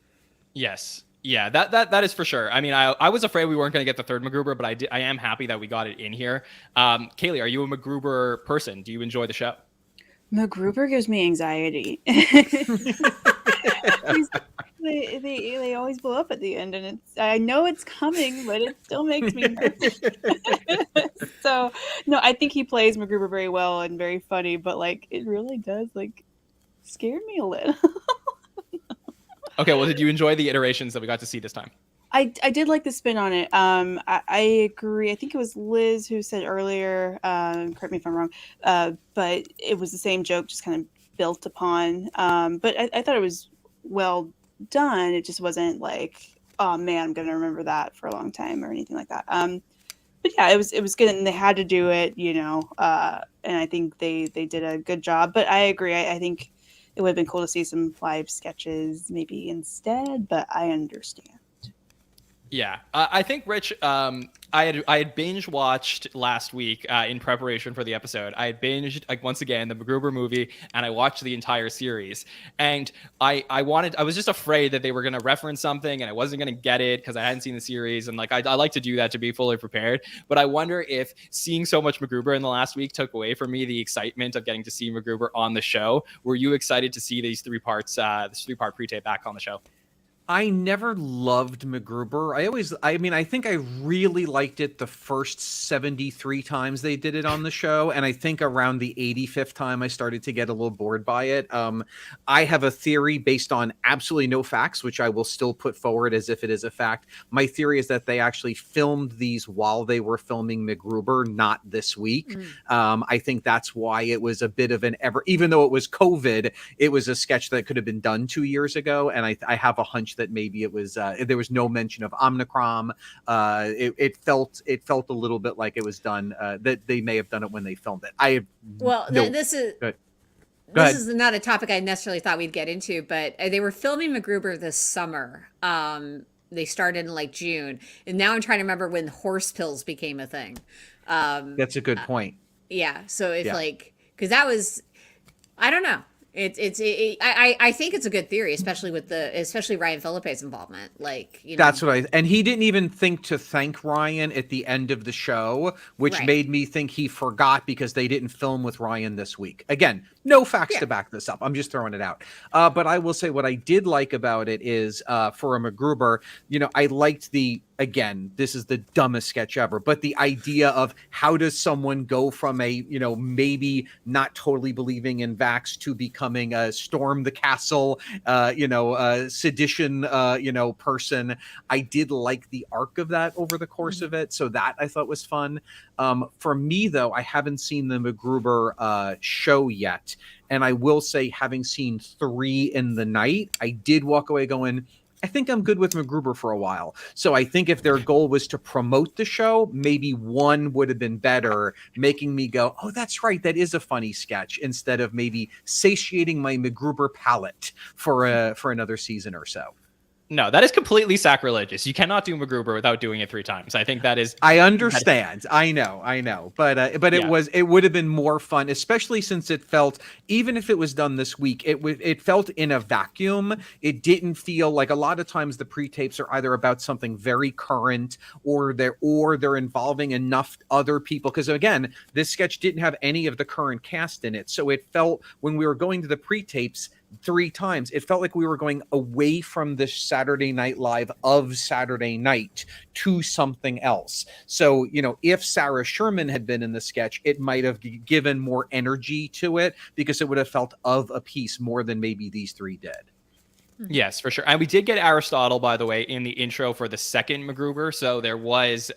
Yes. Yeah, that is for sure. I mean, I was afraid we weren't going to get the third Mcgruber, but I am happy that we got it in here. Kaley, are you a Mcgruber person? Do you enjoy the show? Mcgruber gives me anxiety. They always blow up at the end, and I know it's coming, but it still makes me nervous. So no, I think he plays Mcgruber very well and very funny, but like it really does like scare me a little. Okay, well, did you enjoy the iterations that we got to see this time? I did like the spin on it. I agree. I think it was Liz who said earlier, correct me if I'm wrong, but it was the same joke, just kind of built upon. But I thought it was well done. It just wasn't like, oh man, I'm gonna remember that for a long time or anything like that. But yeah, it was good, and they had to do it, and I think they did a good job. But I agree. I think it would have been cool to see some live sketches maybe instead, but I understand. Yeah, I think, Rich, I had binge watched last week in preparation for the episode. I had binged, like, once again, the Mcgruber movie, and I watched the entire series. And I was just afraid that they were going to reference something and I wasn't going to get it because I hadn't seen the series. And like, I like to do that to be fully prepared. But I wonder if seeing so much Mcgruber in the last week took away from me the excitement of getting to see Mcgruber on the show. Were you excited to see these 3 parts, this 3-part pre-tape back on the show? I never loved Mcgruber. I think I really liked it the first 73 times they did it on the show. And I think around the 85th time, I started to get a little bored by it. I have a theory based on absolutely no facts, which I will still put forward as if it is a fact. My theory is that they actually filmed these while they were filming Mcgruber, not this week. I think that's why it was a bit of even though it was COVID, it was a sketch that could have been done 2 years ago. And I have a hunch that maybe it was there was no mention of Omicron. It felt a little bit like it was done that they may have done it when they filmed it. This is not a topic I necessarily thought we'd get into, but they were filming Mcgruber this summer. They started in like June, and now I'm trying to remember when horse pills became a thing. That's a good point. Yeah, so if because that was, I don't know. I think it's a good theory, especially Ryan Philippe's involvement. That's what and he didn't even think to thank Ryan at the end of the show, which made me think he forgot because they didn't film with Ryan this week. Again, no facts to back this up. I'm just throwing it out. But I will say what I did like about it is for a Mcgruber, I liked again, this is the dumbest sketch ever, but the idea of how does someone go from a, maybe not totally believing in vax to becoming a storm the castle, sedition, person. I did like the arc of that over the course of it. So that I thought was fun. For me, though, I haven't seen the Mcgruber show yet. And I will say, having seen 3 in the night, I did walk away going, I think I'm good with Mcgruber for a while. So I think if their goal was to promote the show, maybe 1 would have been better, making me go, oh, that's right, that is a funny sketch, instead of maybe satiating my Mcgruber palate for another season or so. No, that is completely sacrilegious. You cannot do McGruber without doing it 3 times. I think that is. I understand. I know. But Yeah. it would have been more fun, especially since it felt, even if it was done this week, it felt in a vacuum. It didn't feel like, a lot of times the pre-tapes are either about something very current or they're involving enough other people. Because again, this sketch didn't have any of the current cast in it. So it felt, when we were going to the pre-tapes 3 times, it felt like we were going away from this Saturday Night Live of Saturday night to something else. So, if Sarah Sherman had been in the sketch, it might have given more energy to it, because it would have felt of a piece more than maybe these 3 did. Yes, for sure. And we did get Aristotle, by the way, in the intro for the second McGruber. So there was,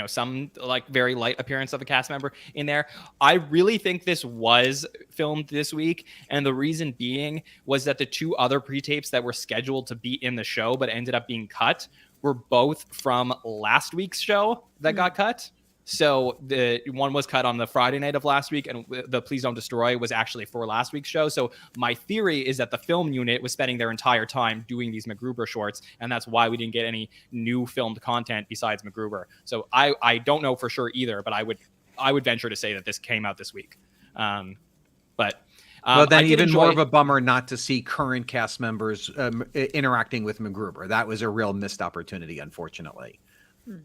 some like very light appearance of a cast member in there. I really think this was filmed this week. And the reason being was that the 2 other pre-tapes that were scheduled to be in the show, but ended up being cut, were both from last week's show that got cut. So the one was cut on the Friday night of last week, and the Please Don't Destroy was actually for last week's show. So my theory is that the film unit was spending their entire time doing these McGruber shorts, and that's why we didn't get any new filmed content besides McGruber. So I don't know for sure either, but I would venture to say that this came out this week. Well, then even more of a bummer not to see current cast members interacting with McGruber. That was a real missed opportunity, unfortunately.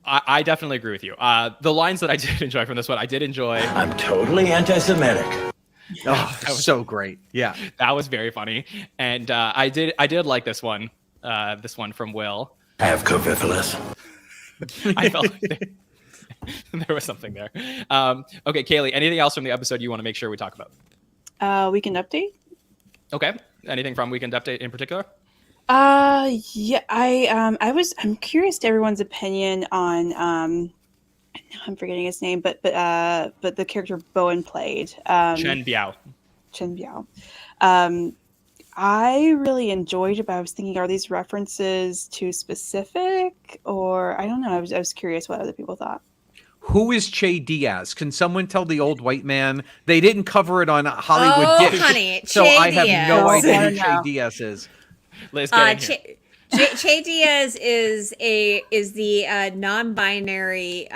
I definitely agree with you. The lines that I did enjoy from this one, I did enjoy. I'm totally anti-Semitic. Oh, that was so great. Yeah. That was very funny. And I did like this one from Will. I have covifilus. I felt like there was something there. Okay, Kaley, anything else from the episode you want to make sure we talk about? Weekend update. Okay. Anything from Weekend Update in particular? Yeah, I'm curious to everyone's opinion on now I'm forgetting his name, but the character Bowen played, Chen Biao. I really enjoyed it, but I was thinking, are these references too specific, or I don't know. I was curious what other people thought. Who is Che Diaz? Can someone tell the old white man? They didn't cover it on Hollywood. Oh, honey, so Che I have Diaz. no idea who No. Che Diaz is. Liz, get in here. Che Diaz is the non-binary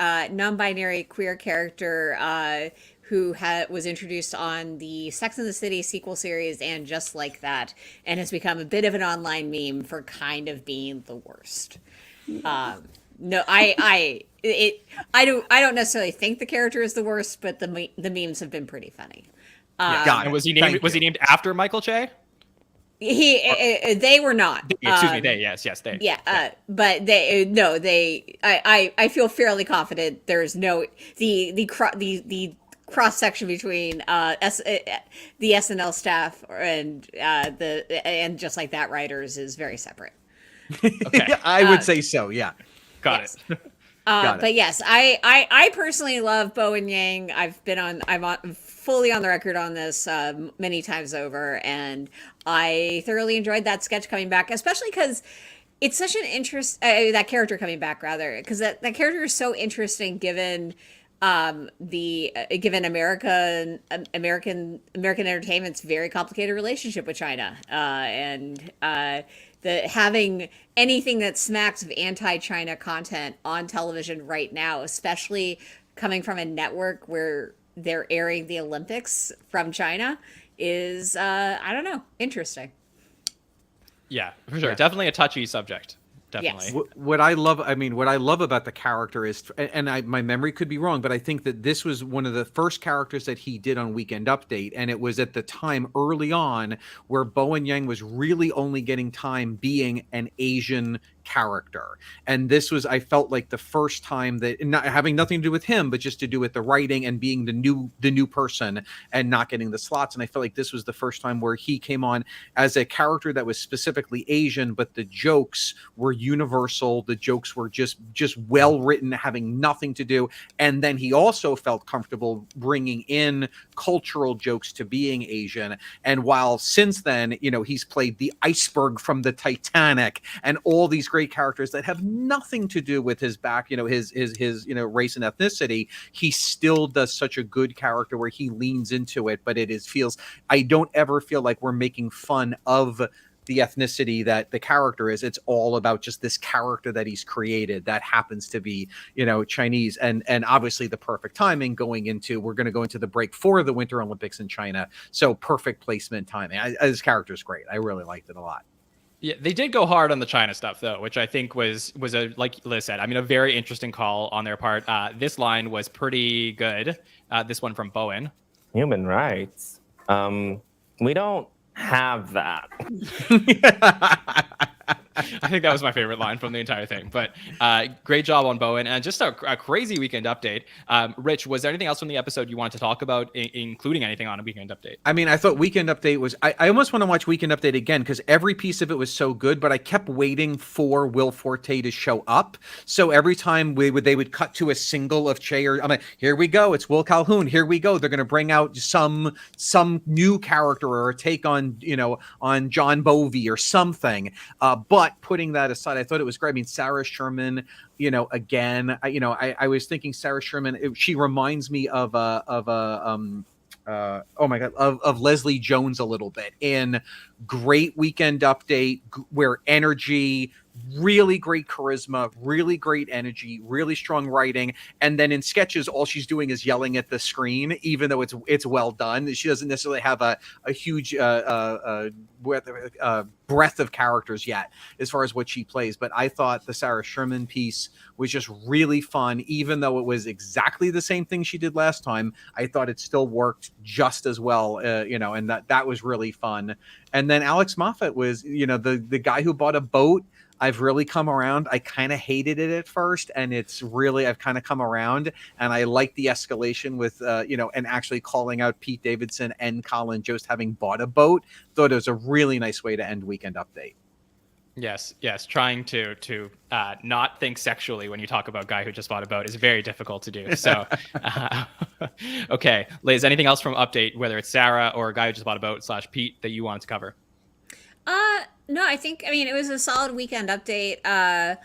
queer character who was introduced on the Sex and the City sequel series and Just Like That, and has become a bit of an online meme for kind of being the worst. No, I don't necessarily think the character is the worst, but the memes have been pretty funny. Got it. And was he named after Michael Che? They were not. Excuse me, they. Yes, they. Yeah, but they. I feel fairly confident. There's no the cross section between the SNL staff and Just Like That writers is very separate. Okay. I would say so. Yeah. Got yes. it. But yes, I personally love Bowen Yang. I'm fully on the record on this many times over, and I thoroughly enjoyed that sketch coming back, especially because it's such an interest. That character coming back, rather, because that character is so interesting given given American entertainment's very complicated relationship with China, and having anything that smacks of anti-China content on television right now, especially coming from a network where they're airing the Olympics from China, is I don't know, interesting. Yeah, for sure. Yeah. Definitely a touchy subject. Definitely. Yes. What I love about the character is, and my memory could be wrong, but I think that this was one of the first characters that he did on Weekend Update, and it was at the time early on where Bowen Yang was really only getting time being an Asian character. And this was, I felt like, the first time that, not having nothing to do with him, but just to do with the writing and being the new person and not getting the slots. And I felt like this was the first time where he came on as a character that was specifically Asian, but the jokes were universal. The jokes were just well written, having nothing to do. And then he also felt comfortable bringing in cultural jokes to being Asian. And while since then, he's played the iceberg from the Titanic and all these great characters that have nothing to do with his back, his race and ethnicity, he still does such a good character where he leans into it. But I don't ever feel like we're making fun of the ethnicity that the character is. It's all about just this character that he's created that happens to be, Chinese, and obviously the perfect timing we're going to go into the break for the Winter Olympics in China. So perfect placement timing. His character is great. I really liked it a lot. Yeah, they did go hard on the China stuff though, which I think was a, like Liz said, I mean, a very interesting call on their part. This line was pretty good. This one from Bowen. Human rights. We don't have that. I think that was my favorite line from the entire thing. But great job on Bowen, and just a crazy weekend update. Rich, was there anything else from the episode you wanted to talk about, including anything on a weekend update? I mean, I thought Weekend Update was... I almost want to watch Weekend Update again because every piece of it was so good, but I kept waiting for Will Forte to show up. So every time they would cut to a single of Che, I'm like, here we go, it's Will Calhoun. Here we go. They're going to bring out some new character or a take on, on John Bovey or something. But putting that aside, I thought it was great. I mean, Sarah Sherman, again, I was thinking Sarah Sherman, she reminds me of Leslie Jones a little bit in great Weekend Update, where energy, really great charisma, really great energy, really strong writing, and then in sketches all she's doing is yelling at the screen, even though it's well done. She doesn't necessarily have a huge breadth of characters yet as far as what she plays, but I thought the Sarah Sherman piece was just really fun. Even though it was exactly the same thing she did last time, I thought it still worked just as well, and that was really fun. And then Alex Moffat was, the guy who bought a boat. I've really come around. I kind of hated it at first, and I've kind of come around, and I like the escalation with, and actually calling out Pete Davidson and Colin Jost having bought a boat. Thought it was a really nice way to end Weekend Update. Yes. Trying to not think sexually when you talk about guy who just bought a boat is very difficult to do. So, okay, Liz, anything else from Update, whether it's Sarah or a guy who just bought a boat / Pete, that you wanted to cover? No, I mean, it was a solid Weekend Update. I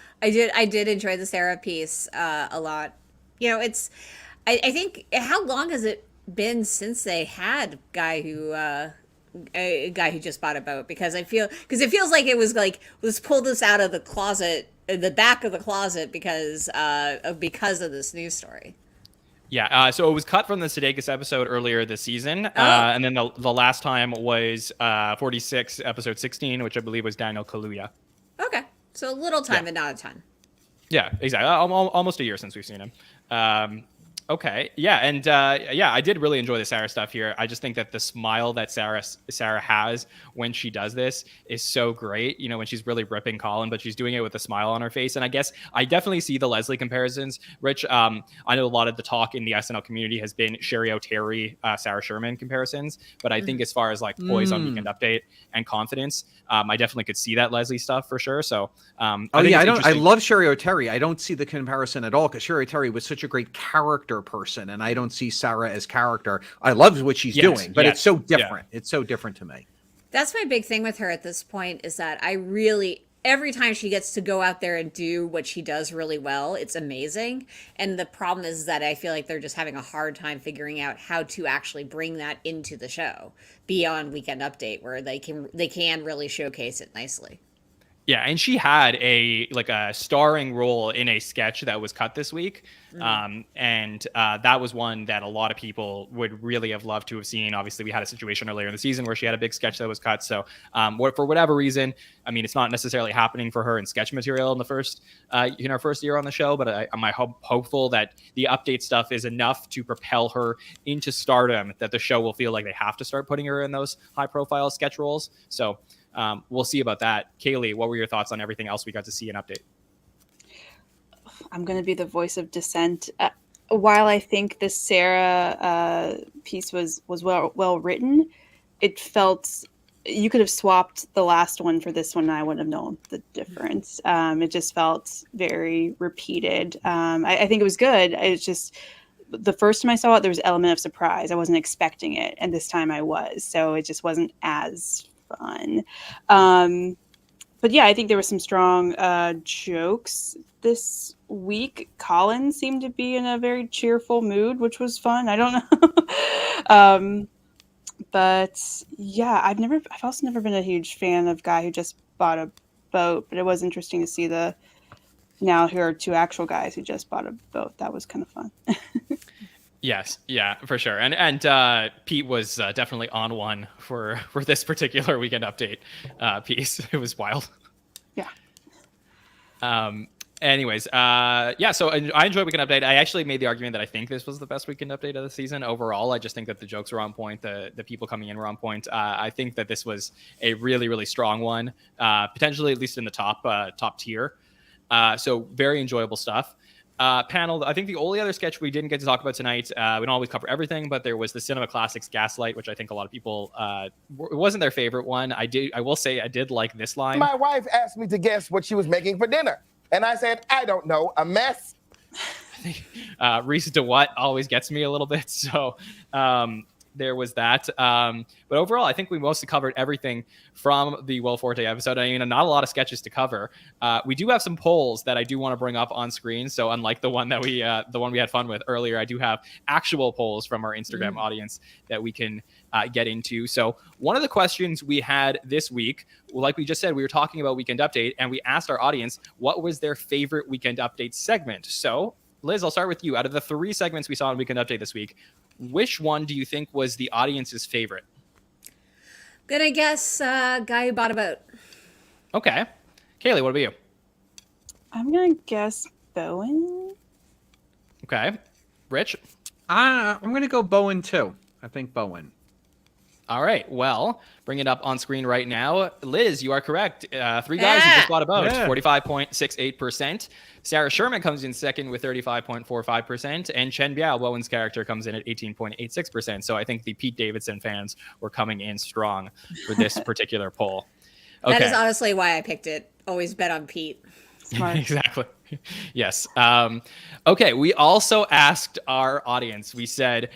did enjoy the Sarah piece a lot. I think, how long has it been since they had a guy who just bought a boat? Because it feels like it was let's pull this out of the closet, the back of the closet, because of this news story. Yeah, so it was cut from the Sudeikis episode earlier this season, and then the last time was 46, episode 16, which I believe was Daniel Kaluuya. Okay, so a little time, but not a ton. Yeah, exactly. Almost a year since we've seen him. Okay, yeah, and I did really enjoy the Sarah stuff here. I just think that the smile that Sarah has when she does this is so great. When she's really ripping Colin, but she's doing it with a smile on her face. And I guess I definitely see the Leslie comparisons. Rich, I know a lot of the talk in the SNL community has been Sherry O'Terry, Sarah Sherman comparisons, but I think as far as like poise on Weekend Update and confidence, I definitely could see that Leslie stuff for sure. So, I love Sherry O'Terry. I don't see the comparison at all because Sherry O'Terry was such a great character person, and I don't see Sarah as character. I love what she's doing, but it's so different. Yeah. It's so different to me. That's my big thing with her at this point, is that every time she gets to go out there and do what she does really well, it's amazing. And the problem is that I feel like they're just having a hard time figuring out how to actually bring that into the show beyond Weekend Update, where they can really showcase it nicely. Yeah, and she had a starring role in a sketch that was cut this week, and that was one that a lot of people would really have loved to have seen. Obviously, we had a situation earlier in the season where she had a big sketch that was cut. So, for whatever reason, I mean, it's not necessarily happening for her in sketch material in the first year on the show. But I'm hopeful that the Update stuff is enough to propel her into stardom, that the show will feel like they have to start putting her in those high-profile sketch roles. So. We'll see about that. Kaley, what were your thoughts on everything else we got to see in Update? I'm going to be the voice of dissent. While I think the Sarah piece was well written, it felt you could have swapped the last one for this one, and I wouldn't have known the difference. It just felt very repeated. I think it was good. It's just the first time I saw it, there was an element of surprise. I wasn't expecting it, and this time I was. So it just wasn't as fun. But yeah, I think there were some strong jokes this week. Colin seemed to be in a very cheerful mood, which was fun. I don't know. But yeah, I've also never been a huge fan of guy who just bought a boat, but it was interesting to see now here are two actual guys who just bought a boat. That was kind of fun. Yes, yeah, for sure. And Pete was definitely on one for this particular weekend update piece. It was wild. Yeah. Anyways, yeah, so I enjoyed Weekend Update. I actually made the argument that I think this was the best Weekend Update of the season overall. I just think that the jokes were on point. The people coming in were on point. I think that this was a really, really strong one, potentially at least in the top tier. So very enjoyable stuff. Panel, I think the only other sketch we didn't get to talk about tonight, we don't always cover everything, but there was the Cinema Classics Gaslight, which I think a lot of people, it wasn't their favorite one. I will say I did like this line. My wife asked me to guess what she was making for dinner. And I said, I don't know, a mess. I think Reese DeWatt always gets me a little bit. So there was that. But overall, I think we mostly covered everything from the Will Forte episode. I mean, not a lot of sketches to cover. We do have some polls that I do want to bring up on screen. So unlike the one that we had fun with earlier, I do have actual polls from our Instagram audience that we can get into. So one of the questions we had this week, like we just said, we were talking about Weekend Update, and we asked our audience what was their favorite Weekend Update segment. So Liz, I'll start with you. Out of the 3 segments we saw in Weekend Update this week, which one do you think was the audience's favorite? Gonna guess guy who bought a boat. Okay. Kaley, what about you? I'm going to guess Bowen. Okay. Rich? I'm going to go Bowen too. I think Bowen. All right. Well, bring it up on screen right now. Liz, you are correct. 3 guys who just bought a boat, 45.68%. Sarah Sherman comes in second with 35.45%. And Chen Biao, Bowen's character, comes in at 18.86%. So I think the Pete Davidson fans were coming in strong for this particular poll. Okay. That is honestly why I picked it. Always bet on Pete. Smart. Exactly. Yes. Okay. We also asked our audience, we said,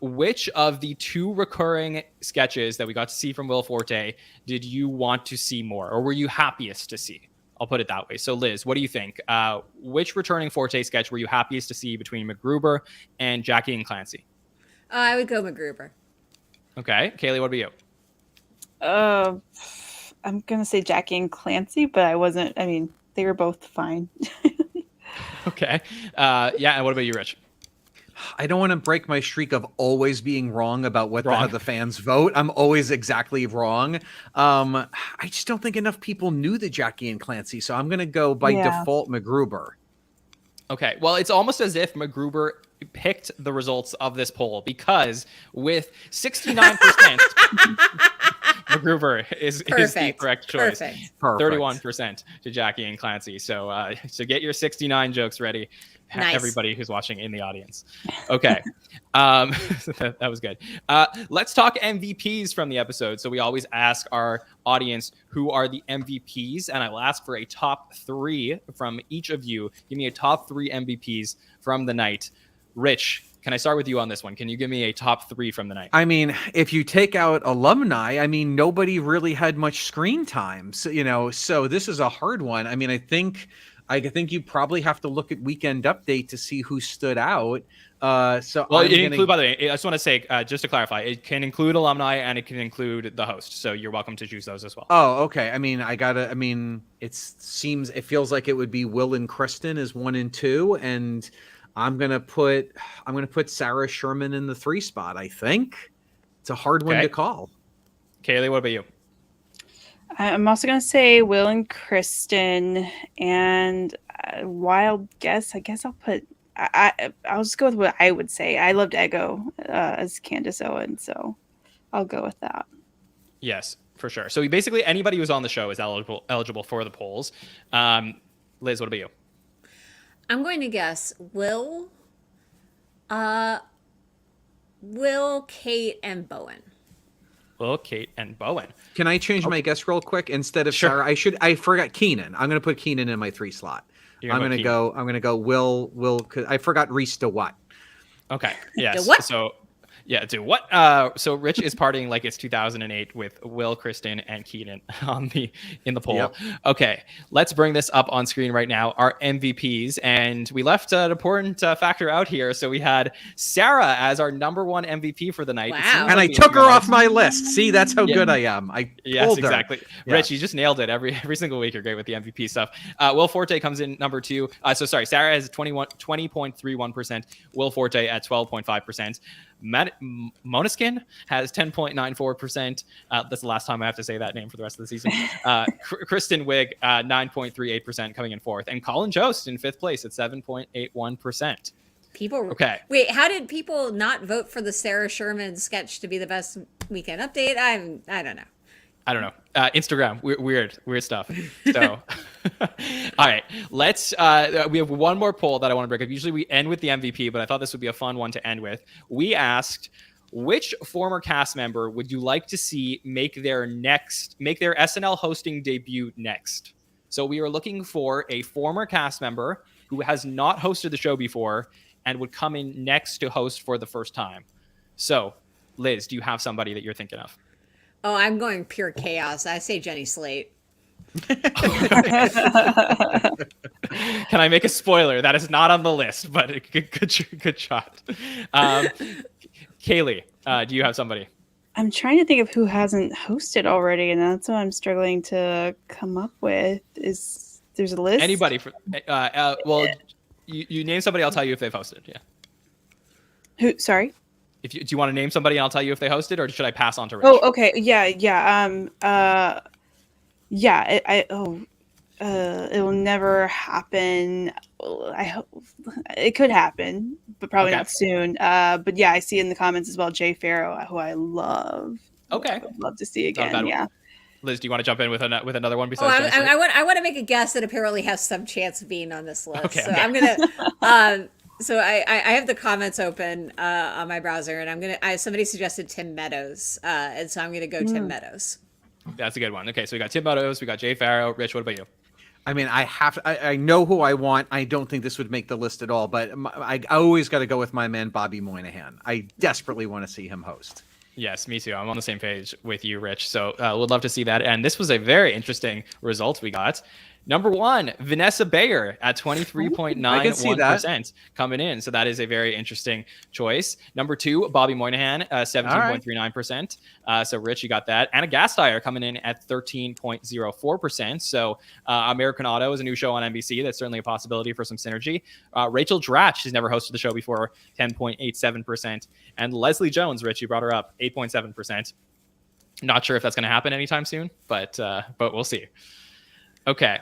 which of the 2 recurring sketches that we got to see from Will Forte did you want to see more, or were you happiest to see? I'll put it that way. So Liz, what do you think? Which returning Forte sketch were you happiest to see between McGruber and Jackie and Clancy? I would go McGruber. Okay. Kaley, what about you? I'm going to say Jackie and Clancy, but they were both fine. Okay. Yeah. And what about you, Rich? I don't want to break my streak of always being wrong about what the fans vote. I'm always exactly wrong. I just don't think enough people knew the Jackie and Clancy, so I'm going to go by default McGruber. Okay. Well, it's almost as if McGruber picked the results of this poll, because with 69%, McGruber is the correct choice. Perfect. 31% to Jackie and Clancy. So get your 69 jokes ready. Nice. Everybody who's watching in the audience. Okay. That was good. Let's talk MVPs from the episode. So we always ask our audience who are the MVPs, and I will ask for a top 3 from each of you. Give me a top 3 MVPs from the night. Rich, can I start with you on this one? Can you give me a top 3 from the night? I mean, if you take out alumni, nobody really had much screen time. So, so this is a hard one. I think you probably have to look at Weekend Update to see who stood out. By the way, I just want to say, just to clarify, it can include alumni and it can include the host. So you're welcome to choose those as well. Oh, okay. It feels like it would be Will and Kristen as 1 and 2, and I'm gonna put Sarah Sherman in the 3 spot. I think it's a hard one to call. Kaley, what about you? I'm also going to say Will and Kristen, and wild guess. I guess I'll just go with what I would say. I loved Ego as Candace Owen, so I'll go with that. Yes, for sure. So basically anybody who's on the show is eligible for the polls. Liz, what about you? I'm going to guess Will, Kate, and Bowen. Will, Kate, and Bowen. Can I change my guess real quick? Instead of Sarah, I forgot Keenan. I'm going to put Keenan in my 3 slot. I'm going to go Will. I forgot Reese DeWatt. Okay. Yes. DeWatt? So Yeah, dude. What? So Rich is partying like it's 2008 with Will, Kristen, and Keenan in the poll. Yep. Okay, let's bring this up on screen right now. Our MVPs, and we left an important factor out here. So we had Sarah as our #1 MVP for the night. Wow. And I took her off my list. See, that's how good I am. Yes, pulled her. exactly. Yeah. Rich, you just nailed it every single week. You're great with the MVP stuff. Will Forte comes in #2. Sarah has 20.31%. Will Forte at 12.5%. Måneskin has 10.94%. That's the last time I have to say that name for the rest of the season. Kristen Wiig, 9.38%, coming in 4th. And Colin Jost in 5th place at 7.81%. Okay. Wait, how did people not vote for the Sarah Sherman sketch to be the best weekend update? I don't know. I don't know. Instagram, weird stuff. So, all right, let's. We have one more poll that I want to break up. Usually we end with the MVP, but I thought this would be a fun one to end with. We asked, which former cast member would you like to see make their SNL hosting debut next? So we are looking for a former cast member who has not hosted the show before and would come in next to host for the first time. So, Liz, do you have somebody that you're thinking of? Oh, I'm going pure chaos. I say Jenny Slate. Can I make a spoiler? That is not on the list, but good shot. Kaley, do you have somebody? I'm trying to think of who hasn't hosted already, and that's what I'm struggling to come up with. There's a list? Anybody? Well, you name somebody, I'll tell you if they've hosted. Yeah. Who? Sorry? Do you want to name somebody and I'll tell you if they hosted, or should I pass on to Rich? Oh, okay. Yeah. It will never happen. I hope it could happen, but probably not soon. But yeah, I see in the comments as well, Jay Farrow, who I love. Okay. I would love to see again. Yeah. Liz, do you want to jump in with another one besides? I want to make a guess that apparently has some chance of being on this list. Okay, so okay. I'm gonna. So I have the comments open on my browser, and somebody suggested Tim Meadows, and so I'm gonna go Tim Meadows. That's a good one. Okay, so we got Tim Meadows, we got Jay Farrow. Rich, what about you? I mean, I know who I want. I don't think this would make the list at all, but I always got to go with my man, Bobby Moynihan. I desperately want to see him host. Yes, me too. I'm on the same page with you, Rich. So would love to see that. And this was a very interesting result we got. #1, Vanessa Bayer at 23.91% coming in. So that is a very interesting choice. #2, Bobby Moynihan, 17.39%. So Rich, you got that. Anna Gasteyer coming in at 13.04%. So American Auto is a new show on NBC. That's certainly a possibility for some synergy. Rachel Dratch, she's never hosted the show before, 10.87%. And Leslie Jones, Rich, you brought her up, 8.7%. Not sure if that's going to happen anytime soon, but we'll see. Okay.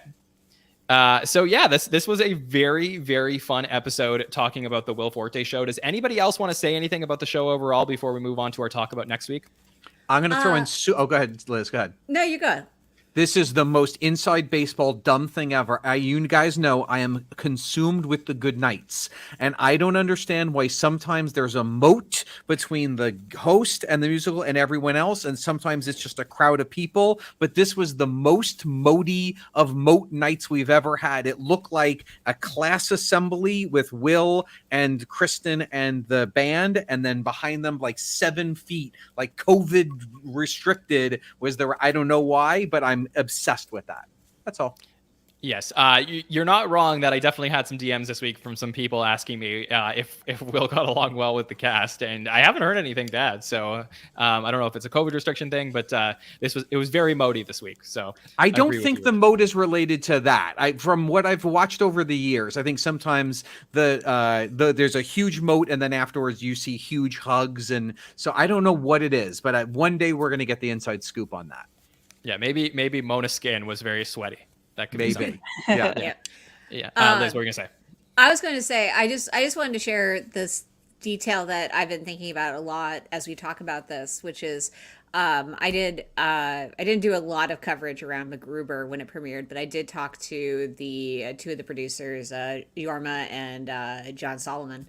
So yeah, this was a very, very fun episode talking about the Will Forte show. Does anybody else want to say anything about the show overall before we move on to our talk about next week? I'm going to throw in... go ahead, Liz. Go ahead. No, you go. This is the most inside baseball dumb thing ever. You guys know I am consumed with the good nights. And I don't understand why sometimes there's a moat between the host and the musical and everyone else. And sometimes it's just a crowd of people. But this was the most moaty of moat nights we've ever had. It looked like a class assembly with Will and Kristen and the band. And then behind them, like 7 feet, like COVID restricted was there. I don't know why, but I'm obsessed with that. That's all. Yes, you're not wrong that I definitely had some DMs this week from some people asking me if Will got along well with the cast, and I haven't heard anything bad. So I don't know if it's a COVID restriction thing, but it was very moaty this week. So I don't think the moat is related to that. From what I've watched over the years, I think sometimes there's a huge moat, and then afterwards you see huge hugs, and so I don't know what it is, but one day we're going to get the inside scoop on that. Yeah, maybe Måneskin was very sweaty. That could maybe. Be Yeah. Liz, what were you gonna say? I was going to say I just wanted to share this detail that I've been thinking about a lot as we talk about this, which is I didn't do a lot of coverage around McGruber when it premiered, but I did talk to the two of the producers, Jorma and John Solomon.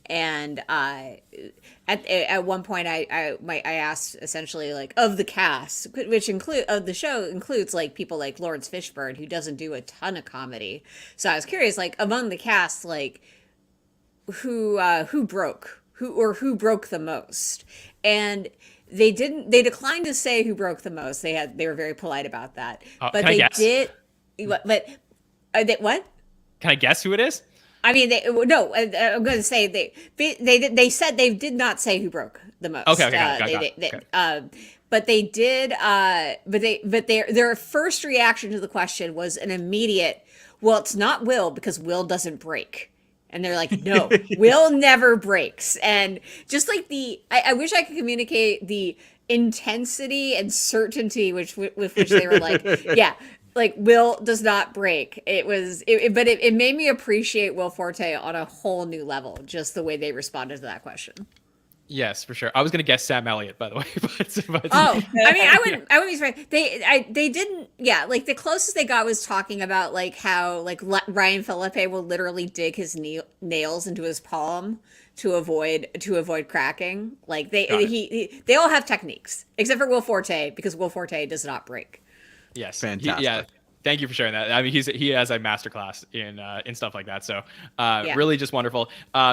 And at one point I asked essentially, like, of the cast, which of the show includes like people like Lawrence Fishburne, who doesn't do a ton of comedy. So I was curious, like, among the cast, like who broke who broke the most, and they declined to say who broke the most. They were very polite about that, but can I they guess? did. What? Can I guess who it is? I mean, I'm going to say they said they did not say who broke the most. Okay, got it. But they did. But their first reaction to the question was an immediate. Well, it's not Will because Will doesn't break. And they're like, no, Will never breaks. And just like I wish I could communicate the intensity and certainty with which they were like, yeah, like Will does not break. But it made me appreciate Will Forte on a whole new level, just the way they responded to that question. Yes, for sure. I was going to guess Sam Elliott, by the way. But I mean, I wouldn't be surprised. They didn't. Yeah, like the closest they got was talking about like how like Ryan Philippe will literally dig his nails into his palm to avoid cracking. Like they all have techniques except for Will Forte because Will Forte does not break. Yes, fantastic. Thank you for sharing that. I mean, he has a masterclass in stuff like that. So really just wonderful.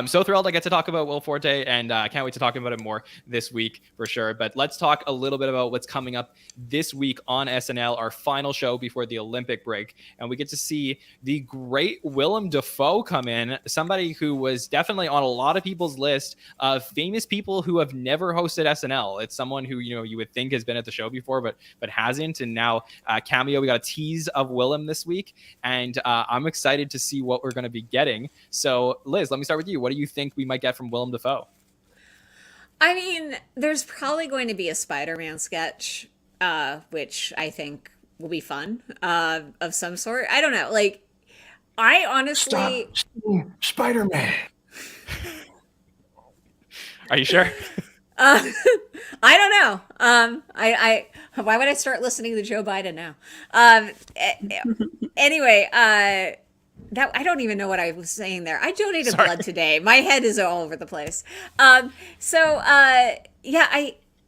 So thrilled I get to talk about Will Forte, and I can't wait to talk about it more this week for sure. But let's talk a little bit about what's coming up this week on SNL, our final show before the Olympic break. And we get to see the great Willem Dafoe come in, somebody who was definitely on a lot of people's list of famous people who have never hosted SNL. It's someone who, you would think has been at the show before, but hasn't. And now cameo, we got a tease of Willem this week, and I'm excited to see what we're going to be getting. So Liz, let me start with you. What do you think we might get from Willem Dafoe? I mean, there's probably going to be a Spider-Man sketch, which I think will be fun, of some sort. I don't know. Like, I honestly... Stop Spider-Man. Are you sure? I don't know. Why would I start listening to Joe Biden now? Anyway, that I don't even know what I was saying there. I donated blood today. My head is all over the place. I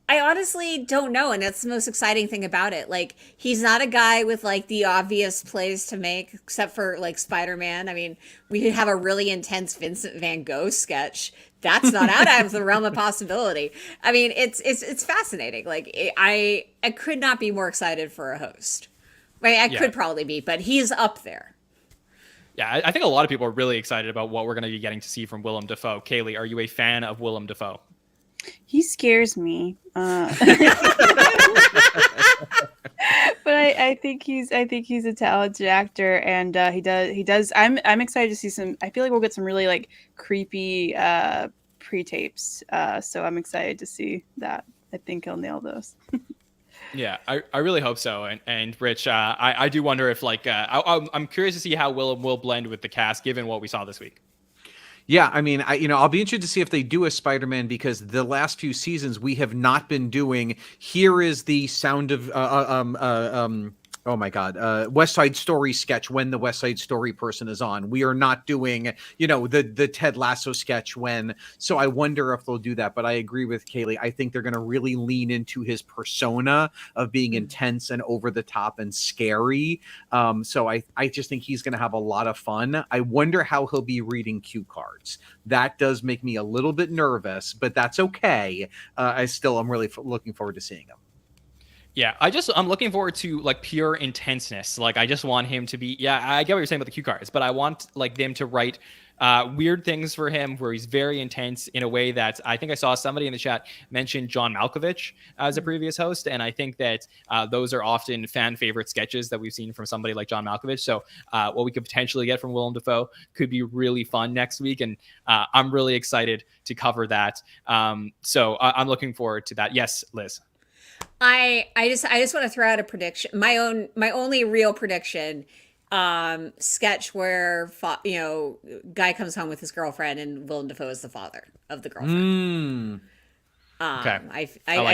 honestly don't know, and that's the most exciting thing about it. Like, he's not a guy with like the obvious plays to make, except for like Spider-Man. I mean, we could have a really intense Vincent Van Gogh sketch. That's not out of the realm of possibility. I mean, it's fascinating. Like, I could not be more excited for a host. I mean, I could probably be, but he's up there. Yeah, I think a lot of people are really excited about what we're going to be getting to see from Willem Dafoe. Kaley, are you a fan of Willem Dafoe? He scares me. But I think he's a talented actor, and he does. I'm excited to see some. I feel like we'll get some really like creepy pre-tapes. So I'm excited to see that. I think he'll nail those. Yeah, I really hope so. And Rich, I do wonder if like I'm curious to see how Willem will blend with the cast given what we saw this week. Yeah, I mean, I'll be interested to see if they do a Spider-Man, because the last few seasons we have not been doing. Here is the sound of oh my God, West Side Story sketch when the West Side Story person is on. We are not doing, the Ted Lasso sketch when. So I wonder if they'll do that. But I agree with Kaley. I think they're going to really lean into his persona of being intense and over the top and scary. So I just think he's going to have a lot of fun. I wonder how he'll be reading cue cards. That does make me a little bit nervous, but that's okay. I'm really looking forward to seeing him. Yeah, I'm looking forward to like pure intenseness. Like, I just want him to be, I get what you're saying about the cue cards, but I want like them to write weird things for him where he's very intense in a way that I think I saw somebody in the chat mention John Malkovich as a previous host. And I think that those are often fan favorite sketches that we've seen from somebody like John Malkovich. So what we could potentially get from Willem Dafoe could be really fun next week. And I'm really excited to cover that. So I'm looking forward to that. Yes, Liz. I just want to throw out a prediction. My only real prediction, sketch where guy comes home with his girlfriend and Willem Dafoe is the father of the girlfriend. Okay. I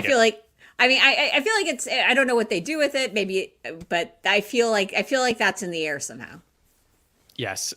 feel like it's, I don't know what they do with it, maybe, but I feel like that's in the air somehow. Yes,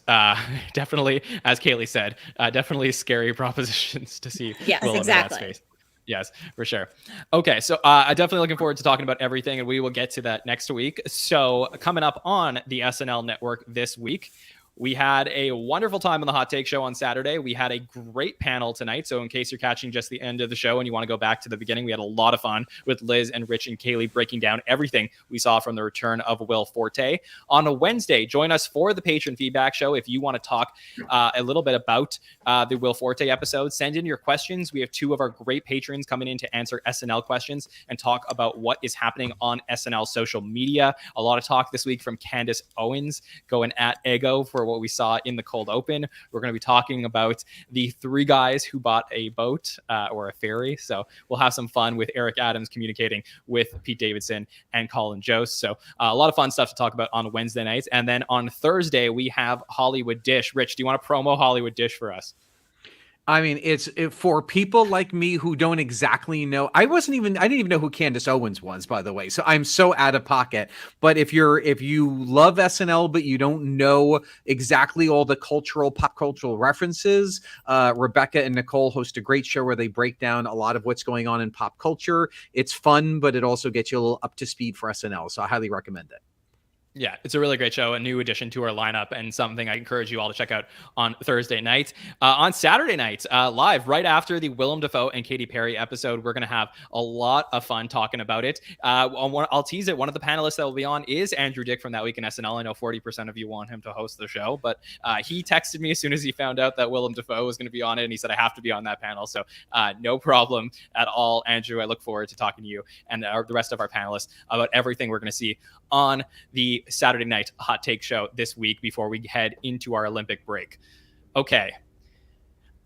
definitely. As Kaley said, definitely scary propositions to see. Yes, Willem exactly. in that space. Yes, for sure. Okay, so I'm definitely looking forward to talking about everything, and we will get to that next week. So coming up on the SNL Network this week, We had a wonderful time on the Hot Take Show on Saturday. We had a great panel tonight. So in case you're catching just the end of the show and you want to go back to the beginning, we had a lot of fun with Liz and Rich and Kaley breaking down everything we saw from the return of Will Forte. On a Wednesday, join us for the patron feedback show. If you want to talk a little bit about the Will Forte episode, send in your questions. We have 2 of our great patrons coming in to answer SNL questions and talk about what is happening on SNL social media. A lot of talk this week from Candace Owens going at Ego for what we saw in the cold open. We're going to be talking about the 3 guys who bought a boat or a ferry. So we'll have some fun with Eric Adams communicating with Pete Davidson and Colin Jost. So a lot of fun stuff to talk about on Wednesday nights. And then on Thursday, we have Hollywood Dish. Rich, do you want to promo Hollywood Dish for us? I mean, it's for people like me who don't exactly know. I didn't even know who Candace Owens was, by the way. So I'm so out of pocket. But if you love SNL, but you don't know exactly all the pop cultural references, Rebecca and Nicole host a great show where they break down a lot of what's going on in pop culture. It's fun, but it also gets you a little up to speed for SNL. So I highly recommend it. Yeah, it's a really great show, a new addition to our lineup, and something I encourage you all to check out on Thursday night. On Saturday night, live, right after the Willem Dafoe and Katy Perry episode, we're going to have a lot of fun talking about it. I'll tease it. One of the panelists that will be on is Andrew Dick from That Week in SNL. I know 40% of you want him to host the show, but he texted me as soon as he found out that Willem Dafoe was going to be on it, and he said, I have to be on that panel. So no problem at all, Andrew. I look forward to talking to you and the rest of our panelists about everything we're going to see on the Saturday night Hot Take Show this week before we head into our Olympic break. Okay.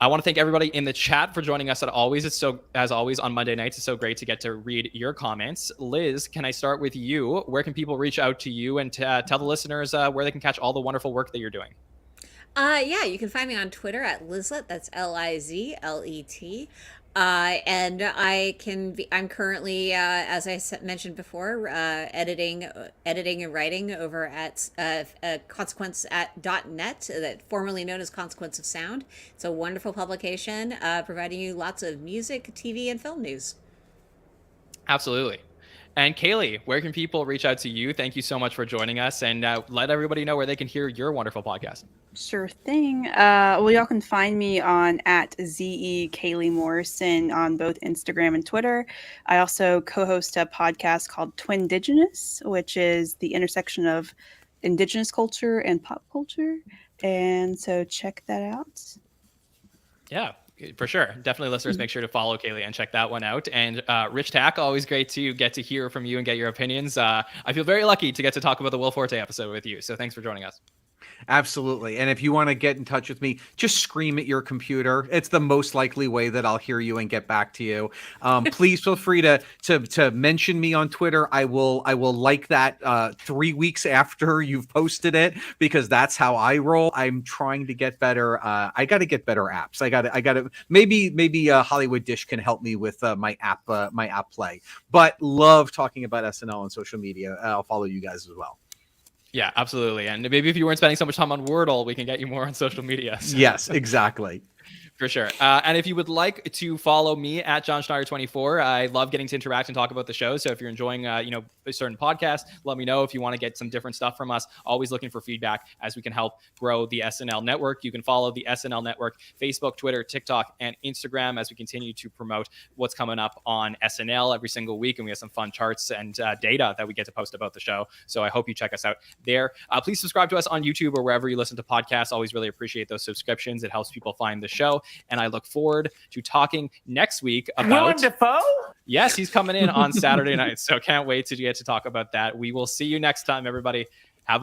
I want to thank everybody in the chat for joining us as always on Monday nights. It's so great to get to read your comments. Liz, can I start with you? Where can people reach out to you and tell the listeners where they can catch all the wonderful work that you're doing? Yeah, you can find me on Twitter at Lizlet. That's Lizlet. And I'm currently, as I mentioned before, editing and writing over at consequence.net, that formerly known as Consequence of Sound. It's a wonderful publication providing you lots of music, TV, and film news. Absolutely. And Kaley, where can people reach out to you? Thank you so much for joining us, and let everybody know where they can hear your wonderful podcast. Sure thing. Well, y'all can find me on @ZE Kaley Morrison on both Instagram and Twitter. I also co-host a podcast called Twindigenous, which is the intersection of Indigenous culture and pop culture. And so check that out. Yeah. For sure. Definitely, listeners, make sure to follow Kaley and check that one out. And Rich Tack, always great to get to hear from you and get your opinions. I feel very lucky to get to talk about the Will Forte episode with you. So thanks for joining us. Absolutely. And if you want to get in touch with me, just scream at your computer. It's the most likely way that I'll hear you and get back to you. Please feel free to mention me on Twitter. I will like that 3 weeks after you've posted it, because that's how I roll. I'm trying to get better. I got to get better apps. I got to maybe Hollywood Dish can help me with my app play. But love talking about SNL on social media. I'll follow you guys as well. Yeah, absolutely. And maybe if you weren't spending so much time on Wordle, we can get you more on social media. So. Yes, exactly. For sure. And if you would like to follow me at Jon Schneider 24, I love getting to interact and talk about the show. So if you're enjoying, a certain podcast, let me know. If you want to get some different stuff from us, always looking for feedback as we can help grow the SNL Network. You can follow the SNL Network, Facebook, Twitter, TikTok, and Instagram as we continue to promote what's coming up on SNL every single week. And we have some fun charts and data that we get to post about the show. So I hope you check us out there. Please subscribe to us on YouTube or wherever you listen to podcasts. Always really appreciate those subscriptions. It helps people find the show. And I look forward to talking next week about Willem Dafoe? Yes, he's coming in on Saturday night. So can't wait to get to talk about that. We will see you next time, everybody.